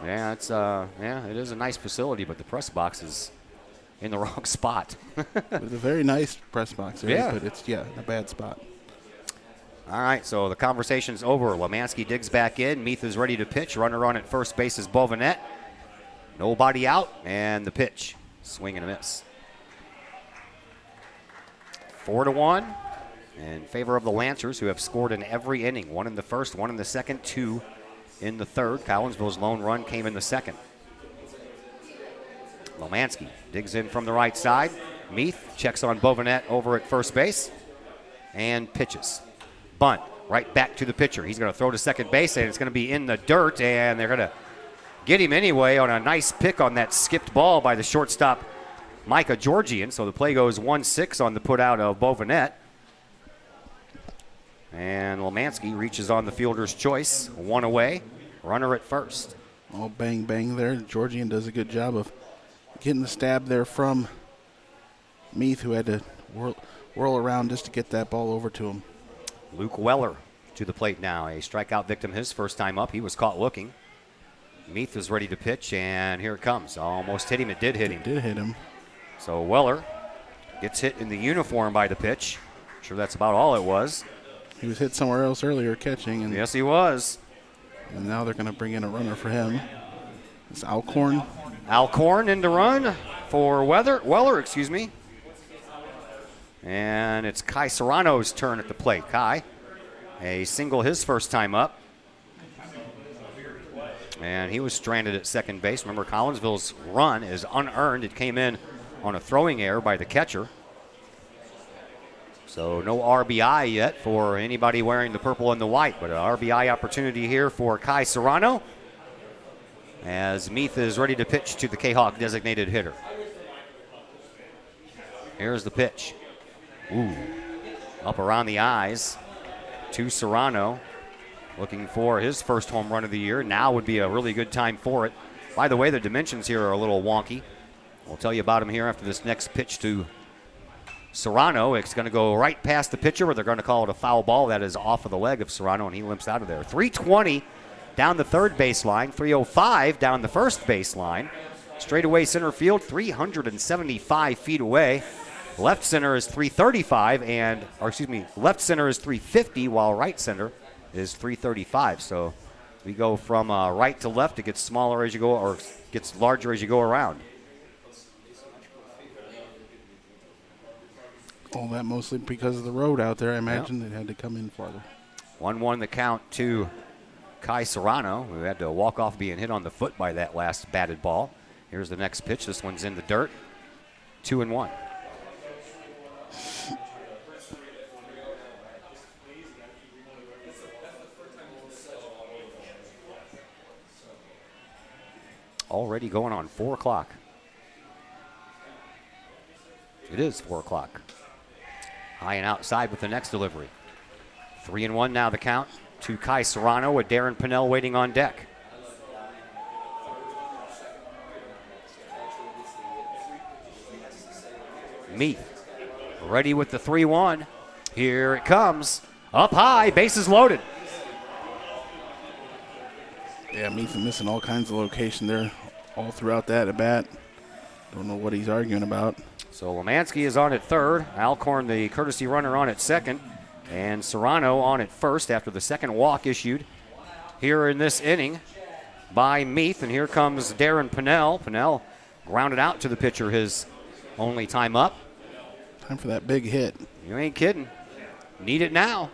Yeah, it's it is a nice facility, but the press box is in the wrong spot. It's a very nice press box there, Yeah. but it's, a bad spot. All right, so the conversation's over. Lemansky digs back in. Meath is ready to pitch. Runner on at first base is Bovenet. Nobody out, and the pitch. Swing and a miss. 4-1 in favor of the Lancers, who have scored in every inning. One in the first, one in the second, two in the third. Collinsville's lone run came in the second. Lemansky digs in from the right side. Meath checks on Bovenet over at first base and pitches. Bunt right back to the pitcher. He's going to throw to second base, and it's going to be in the dirt, and they're going to get him anyway on a nice pick on that skipped ball by the shortstop, Micah Georgian. So the play goes 1-6 on the putout of Bovenet. And Lemansky reaches on the fielder's choice. One away, runner at first. Oh, bang, bang there. Georgian does a good job of getting the stab there from Meath, who had to whirl around just to get that ball over to him. Luke Weller to the plate now. A strikeout victim his first time up. He was caught looking. Meath is ready to pitch, and here it comes. Almost hit him. It did hit him. It did hit him. So Weller gets hit in the uniform by the pitch. Sure, that's about all it was. He was hit somewhere else earlier catching. And yes, he was. And now they're going to bring in a runner for him. It's Alcorn. Alcorn in to run for Weller, excuse me. And it's Kai Serrano's turn at the plate. Kai, a single his first time up. And he was stranded at second base. Remember, Collinsville's run is unearned. It came in on a throwing error by the catcher. So no RBI yet for anybody wearing the purple and the white, but an RBI opportunity here for Kai Serrano as Meath is ready to pitch to the Kahok designated hitter. Here's the pitch. Ooh, up around the eyes to Serrano. Looking for his first home run of the year. Now would be a really good time for it. By the way, the dimensions here are a little wonky. We'll tell you about them here after this next pitch to Serrano. It's going to go right past the pitcher, where they're going to call it a foul ball. That is off of the leg of Serrano, and he limps out of there. 320 down the third baseline, 305 down the first baseline. Straightaway center field, 375 feet away. Left center is 335, left center is 350, while right center is 335. So we go from right to left. It gets smaller as you go, or gets larger as you go around. All that mostly because of the road out there. I imagine they had to come in farther. 1-1 the count to Kai Serrano, who had to walk off being hit on the foot by that last batted ball. Here's the next pitch. This one's in the dirt. 2-1. Already going on 4 o'clock. It is 4 o'clock. High and outside with the next delivery. 3-1 now the count to Kai Serrano, with Darren Pinnell waiting on deck. Meath ready with the 3-1. Here it comes. Up high, bases loaded. Yeah, Meath is missing all kinds of location there all throughout that at bat. Don't know what he's arguing about. So Lemansky is on at third. Alcorn, the courtesy runner, on at second. And Serrano on at first after the second walk issued here in this inning by Meath. And here comes Darren Pinnell. Pinnell grounded out to the pitcher his only time up. Time for that big hit. You ain't kidding. Need it now.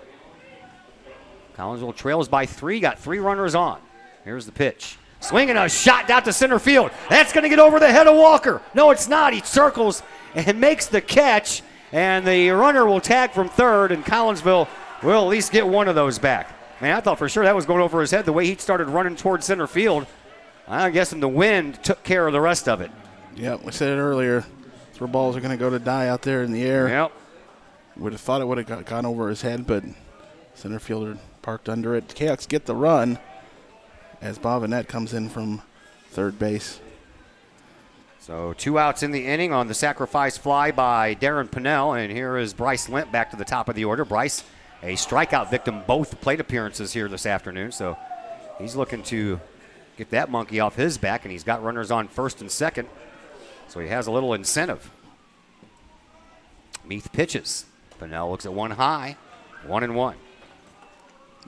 Collinsville trails by 3, got 3 runners on. Here's the pitch. Swinging a shot down to center field. That's going to get over the head of Walker. No, it's not. He circles and makes the catch, and the runner will tag from third, and Collinsville will at least get one of those back. Man, I thought for sure that was going over his head the way he started running towards center field. I guess the wind took care of the rest of it. Yep, we said it earlier. Throw balls are going to go to die out there in the air. Yep. Would have thought it would have gone over his head, but center fielder parked under it. Canucks get the run as Bovinette comes in from third base. So 2 outs in the inning on the sacrifice fly by Darren Pinnell, and here is Bryce Limp back to the top of the order. Bryce, a strikeout victim, both plate appearances here this afternoon, so he's looking to get that monkey off his back, and he's got runners on first and second, so he has a little incentive. Meath pitches. Pinnell looks at one high, 1-1.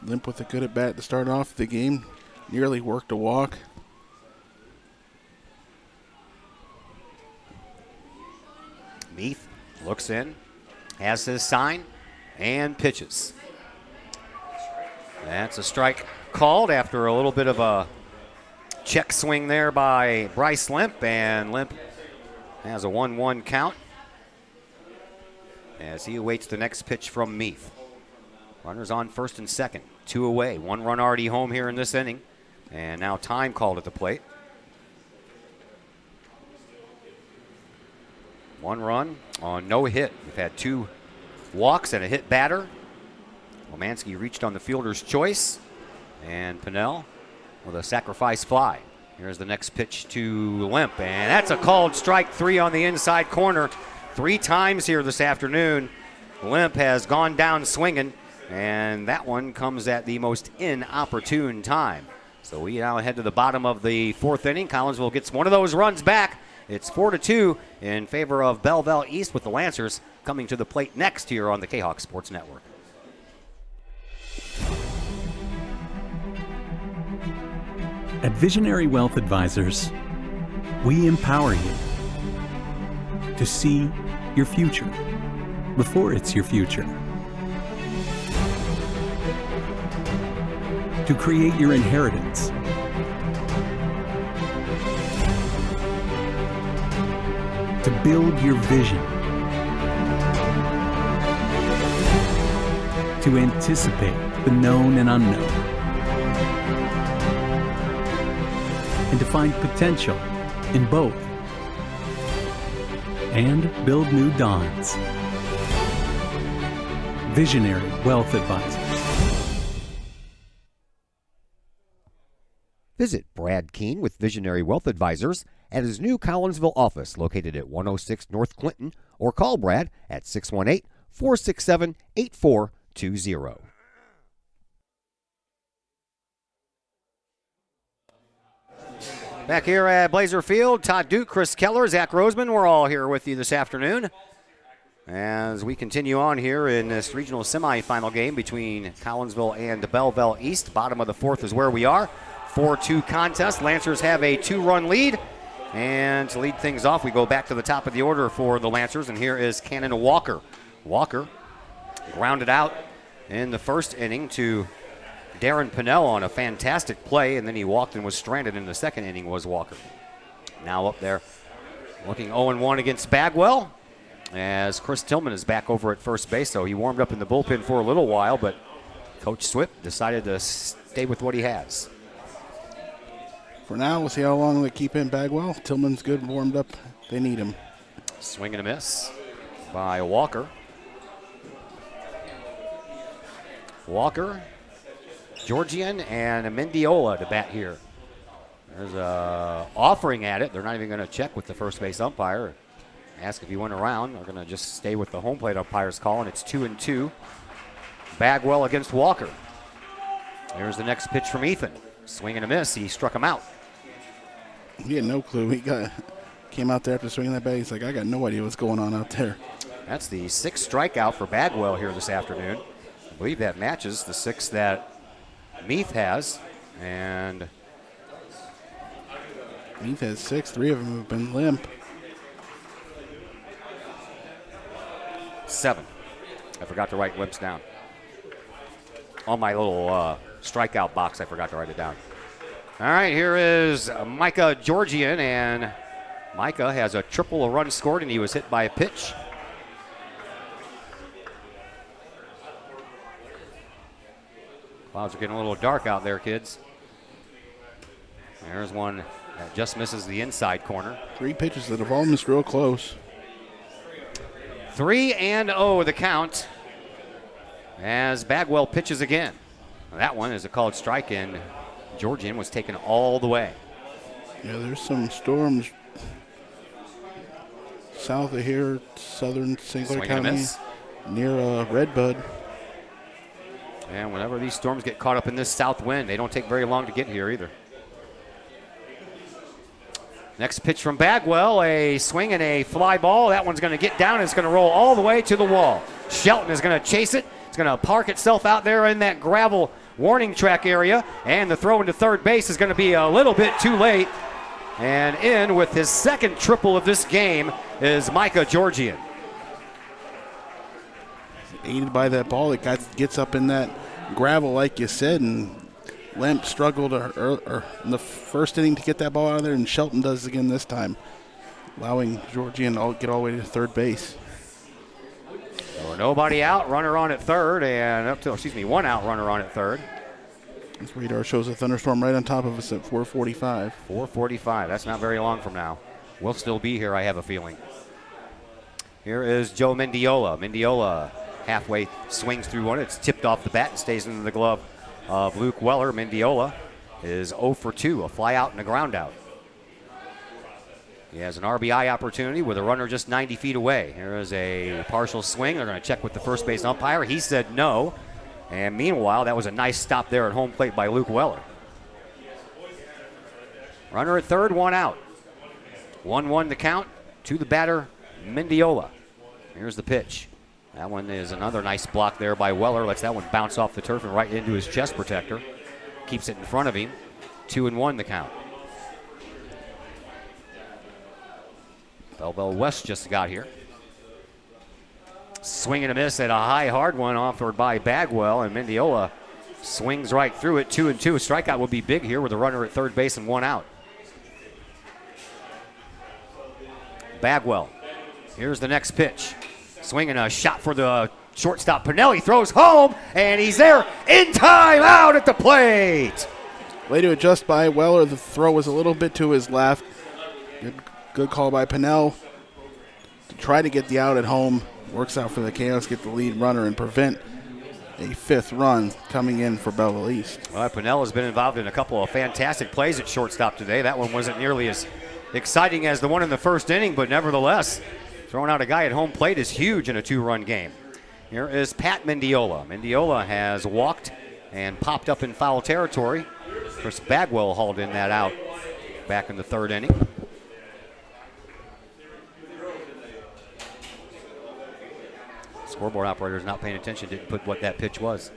Limp with a good at bat to start off the game. Nearly worked a walk. Meath looks in, has his sign, and pitches. That's a strike called after a little bit of a check swing there by Bryce Limp, and Limp has a 1-1 count as he awaits the next pitch from Meath. Runners on first and second, 2 away. 1 run already home here in this inning, and now time called at the plate. 1 run on no hit. We've had 2 walks and a hit batter. Womansky reached on the fielder's choice, and Pinnell with a sacrifice fly. Here's the next pitch to Limp, and that's a called strike 3 on the inside corner. 3 times here this afternoon. Limp has gone down swinging, and that one comes at the most inopportune time. So we now head to the bottom of the 4th inning. Collinsville gets one of those runs back. It's 4-2 in favor of Belleville East, with the Lancers coming to the plate next here on the Kahok Sports Network. At Visionary Wealth Advisors, we empower you to see your future before it's your future, to create your inheritance, to build your vision, to anticipate the known and unknown, and to find potential in both, and build new dawns. Visionary Wealth Advisors. Visit Brad Keene with Visionary Wealth Advisors at his new Collinsville office located at 106 North Clinton, or call Brad at 618-467-8420. Back here at Blazer Field, Todd Duke, Chris Keller, Zach Roseman, we're all here with you this afternoon as we continue on here in this regional semifinal game between Collinsville and Belleville East. Bottom of the 4th is where we are. 4-2 contest. Lancers have a 2-run lead. And to lead things off, we go back to the top of the order for the Lancers, and here is Cannon Walker. Walker grounded out in the first inning to Darren Pinnell on a fantastic play, and then he walked and was stranded in the second inning was Walker. Now up there looking 0-1 against Bagwell as Chris Tillman is back over at first base. So he warmed up in the bullpen for a little while, but Coach Swip decided to stay with what he has. For now, we'll see how long they keep in Bagwell. Tillman's good, warmed up. They need him. Swing and a miss by Walker. Walker, Georgian, and Mendiola to bat here. There's a offering at it. They're not even going to check with the first base umpire. Ask if he went around. They're going to just stay with the home plate umpire's call, and it's 2-2. Bagwell against Walker. There's the next pitch from Ethan. Swing and a miss. He struck him out. He had no clue. He came out there after swinging that bat. He's like, I got no idea what's going on out there. That's the 6th strikeout for Bagwell here this afternoon. I believe that matches the 6 that Meath has. And Meath has 6. 3 of them have been limp. 7. I forgot to write Wimps down. On my little strikeout box, I forgot to write it down. All right, here is Micah Georgian, and Micah has a triple, a run scored, and he was hit by a pitch. Clouds are getting a little dark out there, kids. There's one that just misses the inside corner. 3 pitches that have all missed real close. 3-0 the count as Bagwell pitches again. That one is a called strike, and Georgian was taken all the way. Yeah, there's some storms south of here, southern St. Clair County, near Redbud. And whenever these storms get caught up in this south wind, they don't take very long to get here either. Next pitch from Bagwell, a swing and a fly ball. That one's going to get down and it's going to roll all the way to the wall. Shelton is going to chase it. It's going to park itself out there in that gravel warning track area, and the throw into third base is going to be a little bit too late. And in with his second triple of this game is Micah Georgian. Aided by that ball, it gets up in that gravel, like you said, and Lemp struggled in the first inning to get that ball out of there, and Shelton does again this time, allowing Georgian to get all the way to third base. So nobody out, runner on at third, and one out, runner on at third. This radar shows a thunderstorm right on top of us at 4:45. 4:45, that's not very long from now. We'll still be here, I have a feeling. Here is Joe Mendiola. Mendiola halfway swings through one. It's tipped off the bat and stays into the glove of Luke Weller. Mendiola is 0 for 2, a fly out and a ground out. He has an RBI opportunity with a runner just 90 feet away. Here is a partial swing. They're going to check with the first base umpire. He said no. And meanwhile, that was a nice stop there at home plate by Luke Weller. Runner at third, 1 out. 1-1 the count to the batter, Mendiola. Here's the pitch. That one is another nice block there by Weller. Lets that one bounce off the turf and right into his chest protector. Keeps it in front of him. 2-1 the count. Belleville West just got here. Swing and a miss at a high, hard one offered by Bagwell, and Mendiola swings right through it. 2-2. A strikeout would be big here with a runner at third base and 1 out. Bagwell. Here's the next pitch. Swinging a shot for the shortstop. Pinelli throws home, and he's there in time, out at the plate. Way to adjust by Weller. The throw was a little bit to his left. Good call by Pinnell to try to get the out at home. Works out for the Chaos, get the lead runner and prevent a 5th run coming in for Belleville East. Well, Pinnell has been involved in a couple of fantastic plays at shortstop today. That one wasn't nearly as exciting as the one in the first inning, but nevertheless, throwing out a guy at home plate is huge in a 2-run game. Here is Pat Mendiola. Mendiola has walked and popped up in foul territory. Chris Bagwell hauled in that out back in the 3rd inning. Scoreboard operator's not paying attention, didn't put what that pitch was.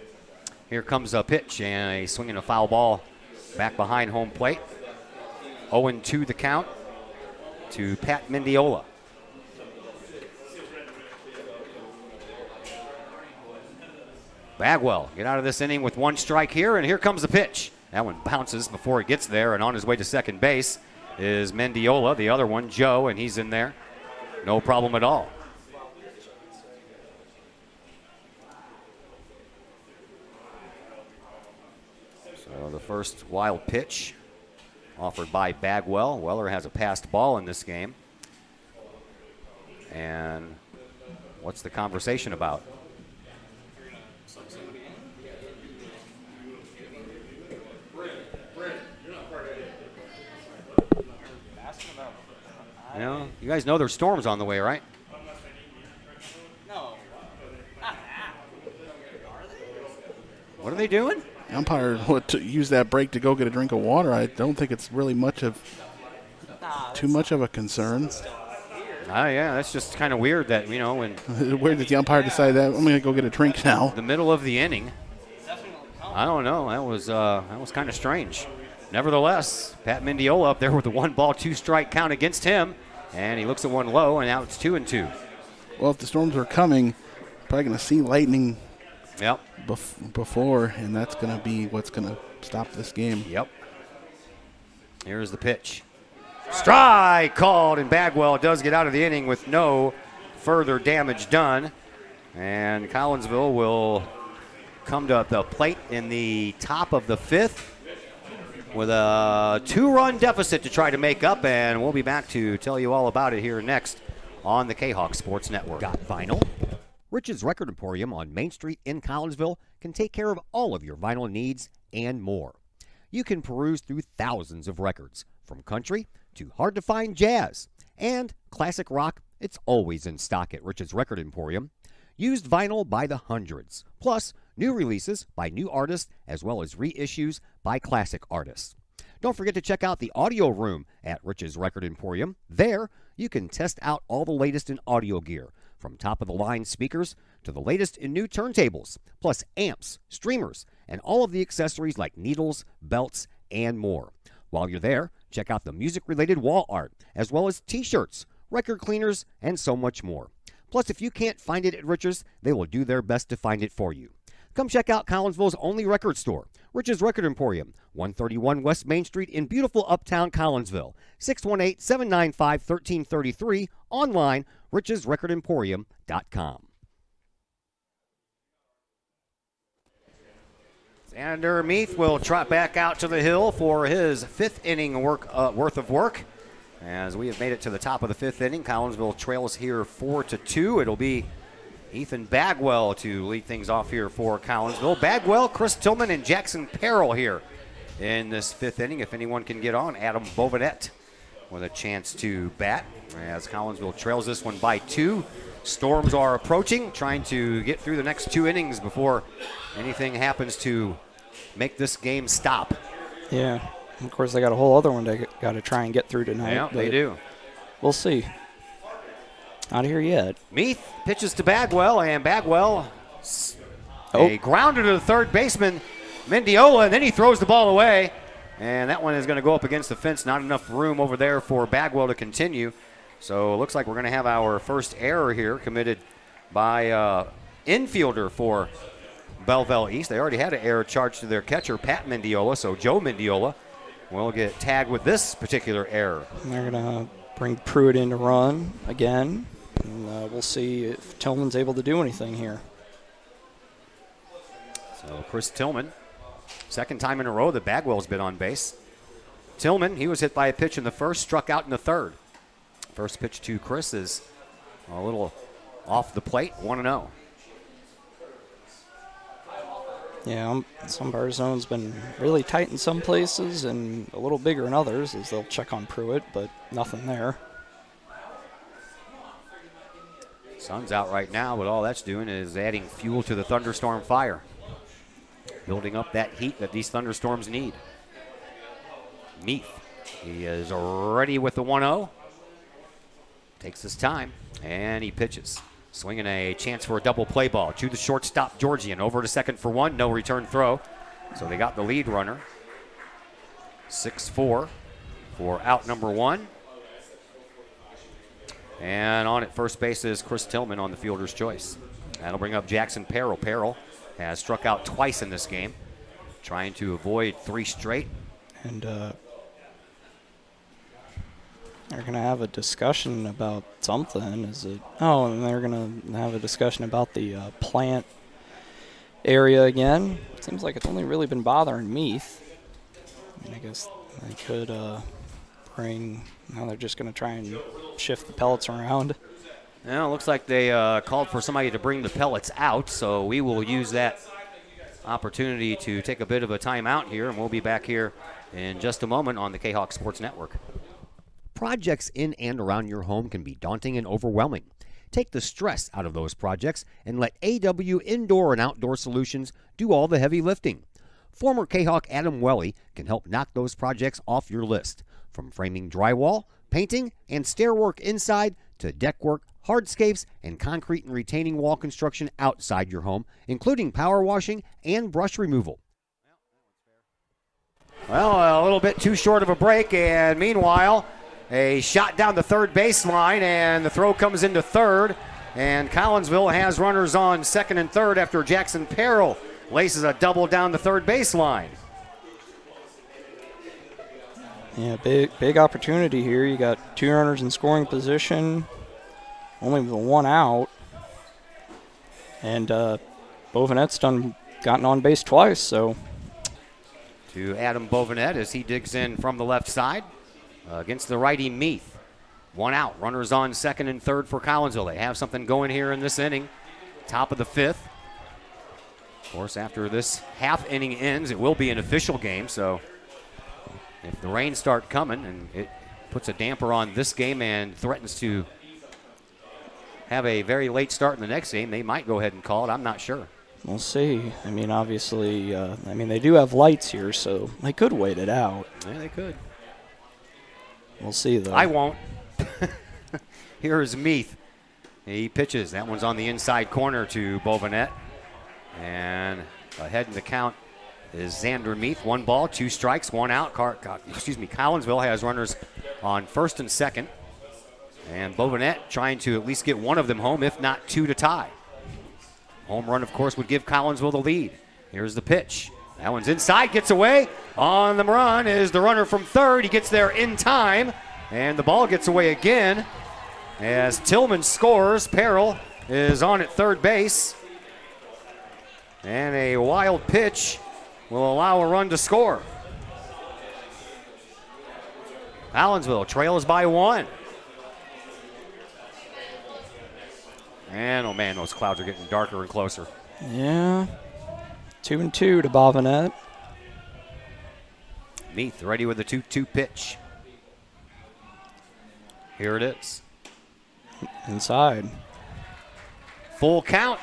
Here comes a pitch and a swing and a foul ball back behind home plate. 0-2 the count to Pat Mendiola. Bagwell get out of this inning with 1 strike here, and here comes the pitch. That one bounces before it gets there, and on his way to second base is Mendiola, the other one, Joe, and he's in there. No problem at all. So the first wild pitch offered by Bagwell. Weller has a passed ball in this game. And what's the conversation about? You know, you guys know there's storms on the way, right? No. What are they doing? The umpire would use that break to go get a drink of water. I don't think it's really too much of a concern. Yeah, that's just kind of weird that, you know, when weird that the umpire decided that I'm going to go get a drink now. The middle of the inning. I don't know. That was kind of strange. Nevertheless, Pat Mendiola up there with a 1-ball, 2-strike count against him, and he looks at one low, and now it's 2-2. Well, if the storms are coming, probably going to see lightning Yep. before, and that's going to be what's going to stop this game. Yep. Here's the pitch. Strike called, and Bagwell does get out of the inning with no further damage done. And Collinsville will come to the plate in the top of the 5th with a 2-run deficit to try to make up, and we'll be back to tell you all about it here next on the Kahok Sports Network. Got vinyl? Rich's Record Emporium on Main Street in Collinsville can take care of all of your vinyl needs and more. You can peruse through thousands of records, from country to hard-to-find jazz. And classic rock, it's always in stock at Rich's Record Emporium. Used vinyl by the hundreds, plus new releases by new artists as well as reissues by classic artists. Don't forget to check out the audio room at Rich's Record Emporium. There, you can test out all the latest in audio gear, from top-of-the-line speakers to the latest in new turntables, plus amps, streamers, and all of the accessories like needles, belts, and more. While you're there, check out the music-related wall art, as well as t-shirts, record cleaners, and so much more. Plus, if you can't find it at Rich's, they will do their best to find it for you. Come check out Collinsville's only record store, Rich's Record Emporium, 131 West Main Street in beautiful uptown Collinsville, 618-795-1333, online, richesrecordemporium.com. Xander Meath will trot back out to the hill for his 5th inning worth of work. As we have made it to the top of the 5th inning, Collinsville trails here 4-2. It'll be Ethan Bagwell to lead things off here for Collinsville. Bagwell, Chris Tillman, and Jackson Perrell here in this 5th inning. If anyone can get on, Adam Bovenet with a chance to bat as Collinsville trails this one by 2. Storms are approaching, trying to get through the next 2 innings before anything happens to make this game stop. Yeah. Of course, they got a whole other one they got to try and get through tonight. Yeah, they do. We'll see. Not here yet. Meath pitches to Bagwell, and Bagwell a grounder to the third baseman, Mendiola, and then he throws the ball away. And that one is going to go up against the fence. Not enough room over there for Bagwell to continue. So it looks like we're going to have our first error here committed by infielder for Belleville East. They already had an error charged to their catcher, Pat Mendiola, so Joe Mendiola will get tagged with this particular error. They're going to bring Pruitt in to run again, and we'll see if Tillman's able to do anything here. So Chris Tillman, second time in a row that Bagwell's been on base. Tillman, he was hit by a pitch in the first, struck out in the third. First pitch to Chris is a little off the plate, 1-0. Yeah, some of our zone's been really tight in some places and a little bigger in others as they'll check on Pruitt, but nothing there. Sun's out right now, but all that's doing is adding fuel to the thunderstorm fire. Building up that heat that these thunderstorms need. Meath, he is ready with the 1-0. Takes his time, and he pitches. Swinging a chance for a double play ball to the shortstop, Georgian. Over to second for 1, no return throw. So they got the lead runner. 6-4 for out number 1. And on at first base is Chris Tillman on the fielder's choice. That'll bring up Jackson Perrell. Perrell has struck out twice in this game, trying to avoid 3 straight. And they're going to have a discussion about something. Is it? Oh, and they're going to have a discussion about the plant area again. It seems like it's only really been bothering Meath. I guess they could bring. Now they're just going to try and shift the pellets around. Well, it looks like they called for somebody to bring the pellets out, so we will use that opportunity to take a bit of a timeout here, and we'll be back here in just a moment on the Kahok Sports Network. Projects in and around your home can be daunting and overwhelming. Take the stress out of those projects and let AW Indoor and Outdoor Solutions do all the heavy lifting. Former Kahok Adam Welly can help knock those projects off your list. From framing drywall, painting, and stair work inside to deck work, hardscapes, and concrete and retaining wall construction outside your home, including power washing and brush removal. Well, a little bit too short of a break, and meanwhile, a shot down the third baseline, and the throw comes into third, And Collinsville has runners on second and third after Jackson Perrell laces a double down the third baseline. Yeah, big opportunity here. You got 2 runners in scoring position, only with 1 out. And Bovenet's gotten on base twice, so. To Adam Bovenet as he digs in from the left side against the righty Meath. 1 out, runners on second and third for Collinsville. They have something going here in this inning, top of the 5th. Of course, after this half inning ends, it will be an official game, so if the rain start coming and it puts a damper on this game and threatens to have a very late start in the next game, they might go ahead and call it. I'm not sure. We'll see. I mean, obviously, they do have lights here, so they could wait it out. Yeah, they could. We'll see, though. I won't. Here is Meath. He pitches. That one's on the inside corner to Bovenet. And ahead in the count is Xander Meath. 1 ball, 2 strikes, 1 out. Collinsville has runners on first and second. And Bovenet trying to at least get one of them home, if not 2 to tie. Home run, of course, would give Collinsville the lead. Here's the pitch. That one's inside, gets away. On the run is the runner from third. He gets there in time. And the ball gets away again as Tillman scores. Perrell is on at third base. And a wild pitch will allow a run to score. Collinsville trails by 1. And, oh man, those clouds are getting darker and closer. Yeah. 2-2 to Bovenet. Meath ready with the 2-2 pitch. Here it is. Inside. Full count.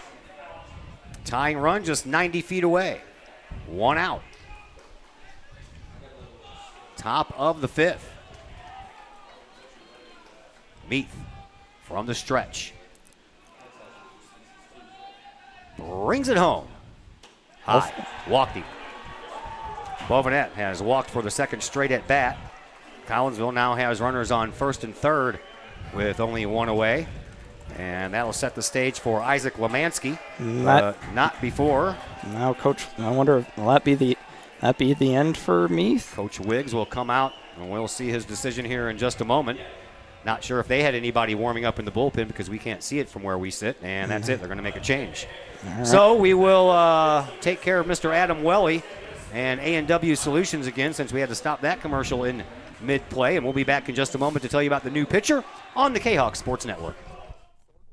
Tying run just 90 feet away. 1 out. Top of the 5th. Meath from the stretch. Brings it home. High. Walked him. Bovenet has walked for the second straight at bat. Collinsville now has runners on first and third with only 1 away. And that'll set the stage for Isaac Lemansky. Not before. Now, Coach, I wonder, will that be the end for Meath? Coach Wiggs will come out, and we'll see his decision here in just a moment. Not sure if they had anybody warming up in the bullpen because we can't see it from where we sit, and that's it. They're going to make a change. Right. So we will take care of Mr. Adam Welly and A&W Solutions again since we had to stop that commercial in mid-play, and we'll be back in just a moment to tell you about the new pitcher on the Kahok Sports Network.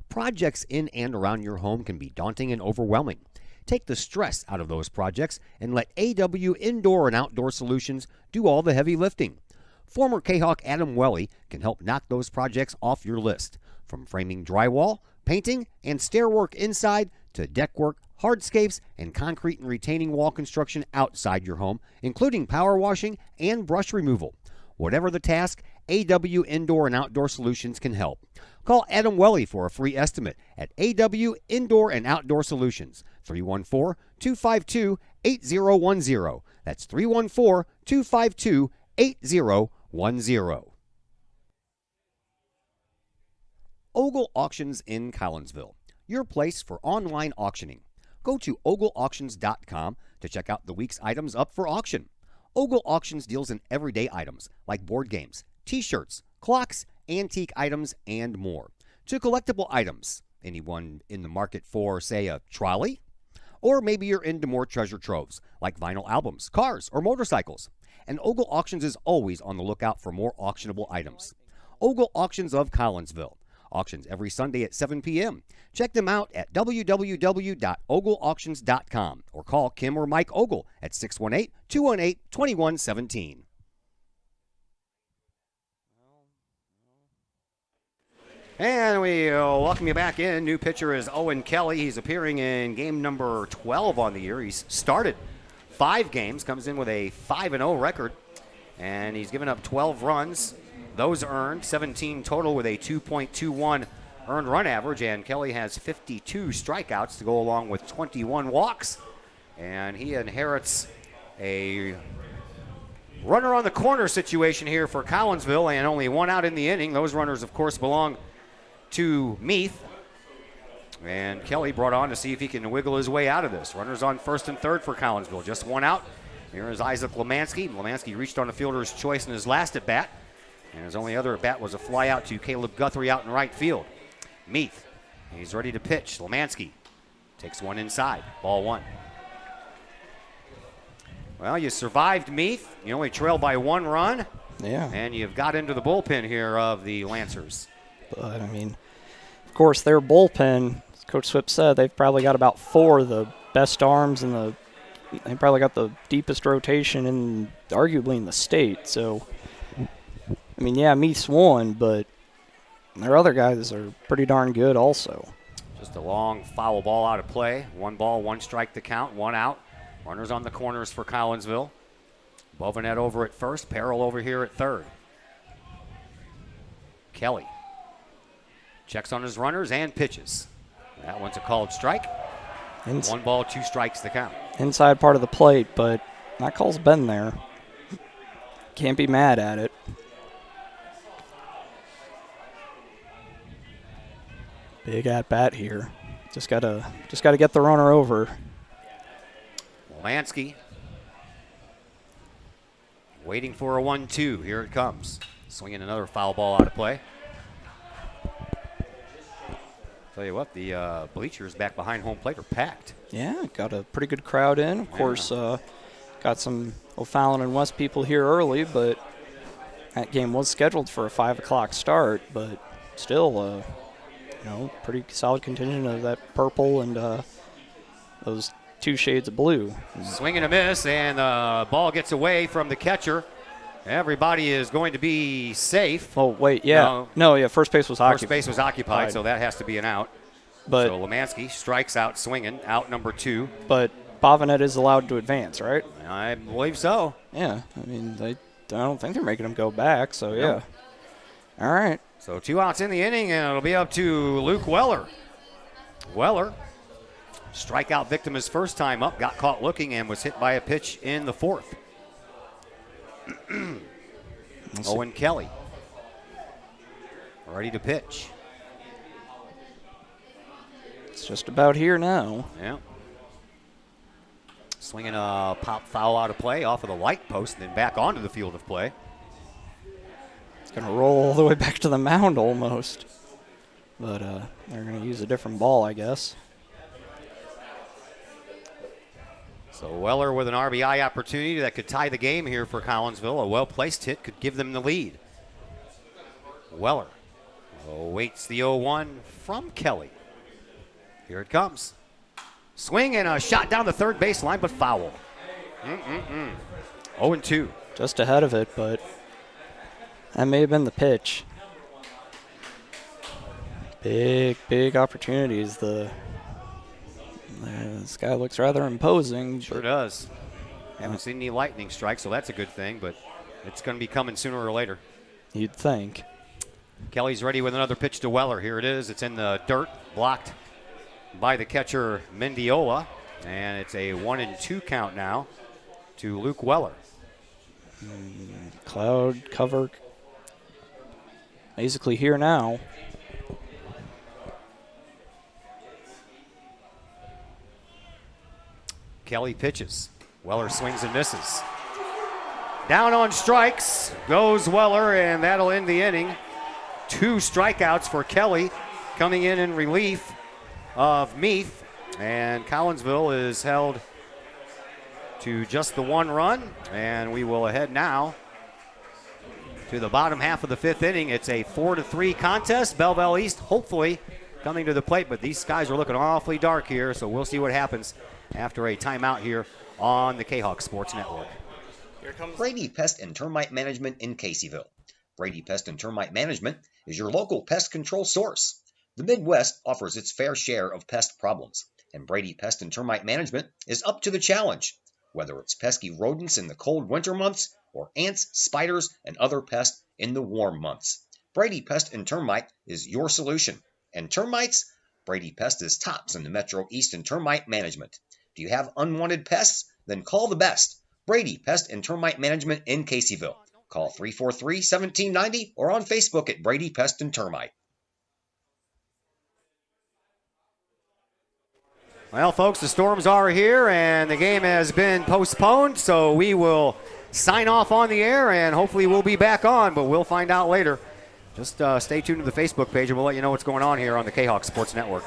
Projects in and around your home can be daunting and overwhelming. Take the stress out of those projects and let AW Indoor and Outdoor Solutions do all the heavy lifting. Former Kahok Adam Welly can help knock those projects off your list. From framing drywall, painting, and stair work inside to deck work, hardscapes, and concrete and retaining wall construction outside your home, including power washing and brush removal. Whatever the task, AW Indoor and Outdoor Solutions can help. Call Adam Welly for a free estimate at AW Indoor and Outdoor Solutions, 314-252-8010. That's 314-252-8010. Ogle Auctions in Collinsville, your place for online auctioning. Go to ogleauctions.com to check out the week's items up for auction. Ogle Auctions deals in everyday items like board games, t-shirts, clocks, antique items, and more. To collectible items, anyone in the market for, say, a trolley? Or maybe you're into more treasure troves like vinyl albums, cars, or motorcycles. And Ogle Auctions is always on the lookout for more auctionable items. Ogle Auctions of Collinsville. Auctions every Sunday at 7 p.m. Check them out at www.ogleauctions.com or call Kim or Mike Ogle at 618-218-2117. And we welcome you back in. New pitcher is Owen Kelly. He's appearing in game number 12 on the year. He's started 5 games, comes in with a 5-0 record, and he's given up 12 runs. Those earned, 17 total with a 2.21 earned run average, and Kelly has 52 strikeouts to go along with 21 walks. And he inherits a runner on the corner situation here for Collinsville, and only 1 out in the inning. Those runners, of course, belong to Meath. And Kelly brought on to see if he can wiggle his way out of this. Runners on first and third for Collinsville. Just one out. Here is Isaac Lemansky. Lemansky reached on a fielder's choice in his last at bat. And his only other at bat was a fly out to Caleb Guthrie out in right field. Meath, he's ready to pitch. Lemansky takes one inside. Ball one. Well, you survived Meath. You only trailed by 1 run. Yeah. And you've got into the bullpen here of the Lancers. But, I mean, of course, their bullpen, as Coach Swift said, they've probably got about 4 of the best arms and they probably got the deepest rotation in arguably in the state. So, I mean, yeah, Meath's won, but their other guys are pretty darn good also. Just a long foul ball out of play. 1 ball, 1 strike to count, 1 out. Runners on the corners for Collinsville. Bovenet over at first, Peril over here at third. Kelly checks on his runners and pitches. That one's a called strike. 1 ball, 2 strikes to count. Inside part of the plate, but that call's been there. Can't be mad at it. Big at bat here. Just gotta get the runner over. Lansky waiting for a 1-2. Here it comes. Swinging another foul ball out of play. Tell you what, the bleachers back behind home plate are packed. Yeah, got a pretty good crowd in. Of course, got some O'Fallon and West people here early, but that game was scheduled for a 5 o'clock start. But still, pretty solid contingent of that purple and those 2 shades of blue. Swing and a miss, and the ball gets away from the catcher. Everybody is going to be safe. Oh, wait, yeah. No, yeah, first base was occupied. First base was occupied, so that has to be an out. But so Lemansky strikes out swinging, out number 2. But Bovenet is allowed to advance, right? I believe so. Yeah, I mean, I don't think they're making him go back, so yeah. Nope. All right. So 2 outs in the inning, and it'll be up to Luke Weller. Weller, strikeout victim his first time up, got caught looking and was hit by a pitch in the 4th. Owen Kelly, ready to pitch. It's just about here now. Yeah. Swinging a pop foul out of play off of the light post and then back onto the field of play. It's going to roll all the way back to the mound almost. But they're going to use a different ball, I guess. So Weller with an RBI opportunity that could tie the game here for Collinsville. A well-placed hit could give them the lead. Weller waits the 0-1 from Kelly. Here it comes. Swing and a shot down the third baseline, but foul. 0-2. Just ahead of it, but that may have been the pitch. Big opportunities. This guy looks rather imposing. Sure does. Haven't seen any lightning strikes, so that's a good thing, but it's going to be coming sooner or later. You'd think. Kelly's ready with another pitch to Weller. Here it is. It's in the dirt, blocked by the catcher Mendiola, and it's a 1-2 count now to Luke Weller. Cloud cover basically here now. Kelly pitches. Weller swings and misses. Down on strikes goes Weller, and that'll end the inning. 2 strikeouts for Kelly coming in relief of Meath. And Collinsville is held to just the 1 run. And we will head now to the bottom half of the 5th inning. It's a 4-3 contest. Belleville East hopefully coming to the plate, but these skies are looking awfully dark here, so we'll see what happens after a timeout here on the Kahok Sports Network. Here comes Brady Pest and Termite Management in Caseyville. Brady Pest and Termite Management is your local pest control source. The Midwest offers its fair share of pest problems, and Brady Pest and Termite Management is up to the challenge. Whether it's pesky rodents in the cold winter months or ants, spiders, and other pests in the warm months, Brady Pest and Termite is your solution. And termites? Brady Pest is tops in the Metro East in termite management. Do you have unwanted pests? Then call the best. Brady Pest and Termite Management in Caseyville. Call 343-1790 or on Facebook at Brady Pest and Termite. Well, folks, the Storms are here, and the game has been postponed, so we will sign off on the air, and hopefully we'll be back on, but we'll find out later. Just stay tuned to the Facebook page, and we'll let you know what's going on here on the Kahok Sports Network.